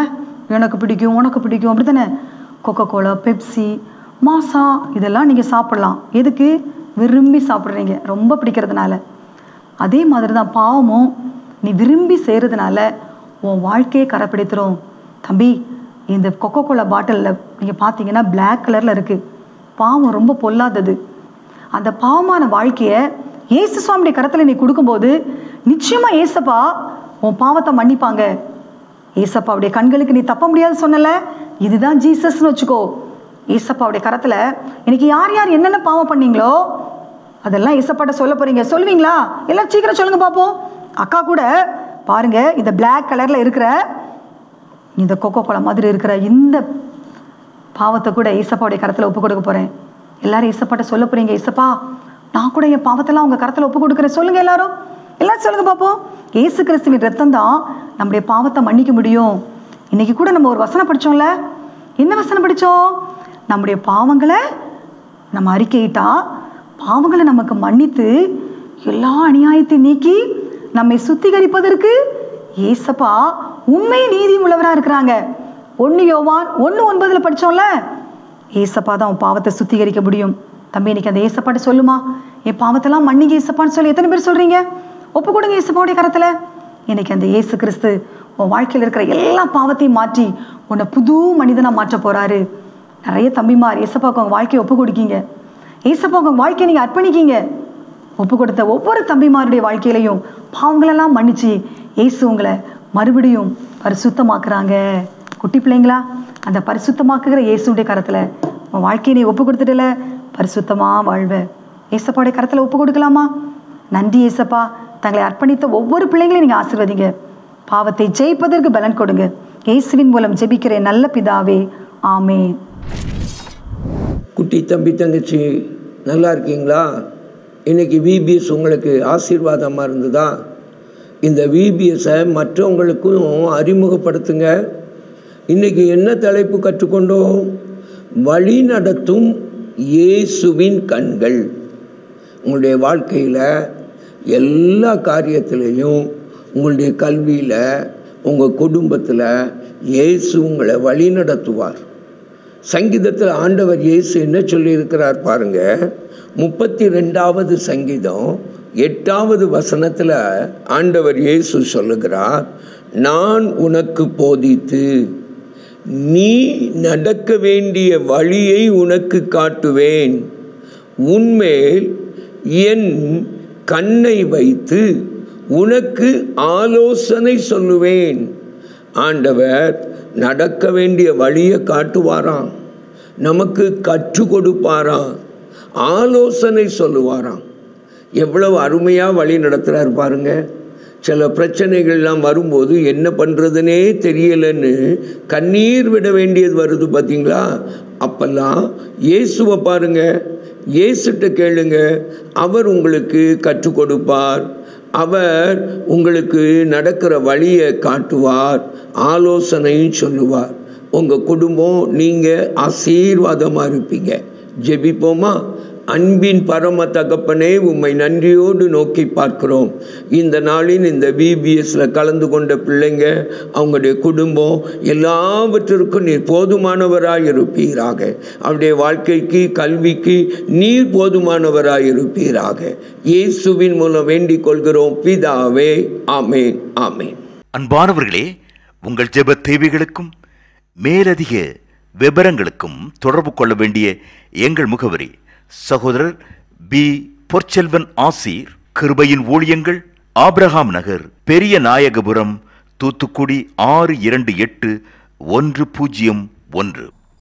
எனக்கு பிடிக்கும், உனக்கு பிடிக்கும், அப்படி தானே? கொக்கோ கோலா, பெப்சி, மாசா இதெல்லாம் நீங்கள் சாப்பிட்லாம். எதுக்கு? விரும்பி சாப்பிட்றீங்க, ரொம்ப பிடிக்கிறதுனால. அதே மாதிரி தான் பாவமும் நீ விரும்பி செய்கிறதுனால உன் வாழ்க்கையை கரைப்பிடித்துரும். தம்பி, இந்த கொக்கோ கோலா பாட்டிலில் நீங்கள் பார்த்தீங்கன்னா பிளாக் கலரில் இருக்குது. பாவம் ரொம்ப பொல்லாதது. அந்த பாவமான வாழ்க்கையை ஏசு சுவாமியுடைய கரத்தில் நீ கொடுக்கும்போது நிச்சயமாக ஏசப்பா உன் பாவத்தை மன்னிப்பாங்க. ஏசப்பாவுடைய கண்களுக்கு நீ தப்ப முடியாது சொன்னல, இதுதான் ஜீசஸ்ன்னு வச்சுக்கோ. ஏசப்பாவுடைய கரத்தில் இன்னைக்கு யார் யார் என்னென்ன பாவம் பண்ணீங்களோ அதெல்லாம் ஏசப்பாட்ட சொல்ல போகிறீங்க. சொல்லுவீங்களா? எல்லாம் சீக்கிரம் சொல்லுங்கள் பார்ப்போம். அக்கா கூட பாருங்க, இந்த பிளாக் கலரில் இருக்கிற இந்த கொக்கோ கோலா மாதிரி இருக்கிற இந்த பாவத்தை கூட ஏசப்பாவுடைய கரத்தில் ஒப்பு கொடுக்க போகிறேன். எல்லாரும் ஏசப்பாட்ட சொல்ல போகிறீங்க, ஏசப்பா நான் கூட என் பாவத்தெல்லாம் உங்கள் கரத்தில் ஒப்பு கொடுக்குறேன். சொல்லுங்கள் எல்லாரும் சொல்லுங்கள் பார்ப்போம். ஏசு கிறிஸ்துவின் ரத்தம் தான் நம்முடைய பாவத்தை மன்னிக்க முடியும். இன்னைக்கு கூட நம்ம ஒரு வசனம் படித்தோம்ல. என்ன வசனம் படித்தோம்? நம்முடைய பாவங்களை நம்ம அறிக்கையிட்டா பாவங்களை நமக்கு மன்னித்து எல்லா அநியாயத்தை நீக்கி நம்மை சுத்திகரிப்பதற்கு ஏசப்பா உண்மை நீதி உள்ளவராக இருக்கிறாங்க. 1 யோவான் 1:9 படித்தோம்ல. ஏசப்பா தான் உன் பாவத்தை சுத்திகரிக்க முடியும். தம்பி, இன்னைக்கு அந்த ஏசப்பாட்ட சொல்லுமா, என் பாவத்தெல்லாம் மன்னிங்க ஏசப்பான்னு சொல்லி எத்தனை பேர் சொல்கிறீங்க? ஒப்பு கொடுங்க ஏசப்பாவுடைய கரத்தில். இன்னைக்கு அந்த ஏசு கிறிஸ்து உன் வாழ்க்கையில் இருக்கிற எல்லா பாவத்தையும் மாற்றி உன்னை புது மனிதனாக மாற்ற போகிறாரு. நிறைய தம்பிமார் ஏசப்பாவுக்கு உங்கள் வாழ்க்கையை ஒப்பு கொடுக்கீங்க. ஏசப்பாவுக்கு உங்கள் வாழ்க்கையை நீங்கள் அர்ப்பணிக்கீங்க. ஒப்பு கொடுத்த ஒவ்வொரு தம்பிமாருடைய வாழ்க்கையிலையும் பாவங்களெல்லாம் மன்னிச்சு ஏசு உங்களை மறுபடியும் பரிசுத்தமாக்குறாங்க. குட்டி பிள்ளைங்களா, அந்த பரிசுத்தமாக்குகிற இயேசுடைய கரத்தில் உன் வாழ்க்கையை நீ ஒப்பு கொடுத்துட்டல, பரிசுத்தமாக வாழ்வ. ஏசப்பாவுடைய கரத்தில் ஒப்பு கொடுக்கலாமா? நன்றி ஏசப்பா. தங்களை அர்ப்பணித்த ஒவ்வொரு பிள்ளைங்களையும் நீங்கள் ஆசீர்வதிங்க. பாவத்தை ஜெயிப்பதற்கு பலன் கொடுங்க. இயேசுவின் மூலம் ஜெபிக்கிறேன் நல்ல பிதாவே, ஆமென். குட்டி தம்பி தங்கச்சி நல்லா இருக்கீங்களா? இன்றைக்கி விபிஎஸ் உங்களுக்கு ஆசீர்வாதமாக இருந்ததா? இந்த விபிஎஸை மற்றவங்களுக்கும் அறிமுகப்படுத்துங்க. இன்றைக்கி என்ன தலைப்பு கற்றுக்கொண்டோம்? வழி நடத்தும் இயேசுவின் கண்கள். உங்களுடைய வாழ்க்கையில் எல்லா காரியத்திலையும், உங்களுடைய கல்வியில், உங்கள் குடும்பத்தில் இயேசு உங்களை வழி நடத்துவார். சங்கீதத்தில் ஆண்டவர் இயேசு என்ன சொல்லியிருக்கிறார் பாருங்க. 32வது சங்கீதம் 8வது வசனத்தில் ஆண்டவர் இயேசு சொல்லுகிறார், நான் உனக்கு போதித்து நீ நடக்க வேண்டிய வழியை உனக்கு காட்டுவேன், உன்மேல் என் கண்ணை வைத்து உனக்கு ஆலோசனை சொல்லுவேன். ஆண்டவர் நடக்க வேண்டிய வழியை காட்டுவாராம், நமக்கு கற்றுக் கொடுப்பாராம், ஆலோசனை சொல்லுவாராம். எவ்வளவு அருமையாக வழி நடத்துகிறார் பாருங்க. சில பிரச்சனைகள்லாம் வரும்போது என்ன பண்ணுறதுனே தெரியலைன்னு கண்ணீர் விட வேண்டியது வருது பார்த்தீங்களா? அப்பெல்லாம் இயேசுவை பாருங்க, இயேசுட்ட கேளுங்க, அவர் உங்களுக்கு கற்றுக் கொடுப்பார். அவர் உங்களுக்கு நடக்கிற வழியை காட்டுவார், ஆலோசனையும் சொல்லுவார். உங்கள் குடும்பம் நீங்கள் ஆசீர்வாதமாக இருப்பீங்க. ஜெபிப்போமா? அன்பின் பரம தகப்பனே, உம்மை நன்றியோடு நோக்கி பார்க்கிறோம். இந்த நாளின் இந்த விபிஎஸ்ல கலந்து கொண்ட பிள்ளைங்க, அவங்களுடைய குடும்பம் எல்லாவற்றிற்கும் நீர் போதுமானவராய் இருப்பீராக. அவருடைய வாழ்க்கைக்கு, கல்விக்கு நீர் போதுமானவராய் இருப்பீராக. இயேசுவின் மூலம் வேண்டிக் கொள்கிறோம் பிதாவே, ஆமேன், ஆமேன். அன்பானவர்களே, உங்கள் ஜெப தேவைகளுக்கும் மேலதிக விவரங்களுக்கும் தொடர்பு கொள்ள வேண்டிய எங்கள் முகவரி: சகோதரர் பி. பொற்செல்வன் ஆசீர், கிருபையின் ஊழியங்கள், ஆபிரகாம் நகர், பெரிய நாயகபுரம், தூத்துக்குடி 628101.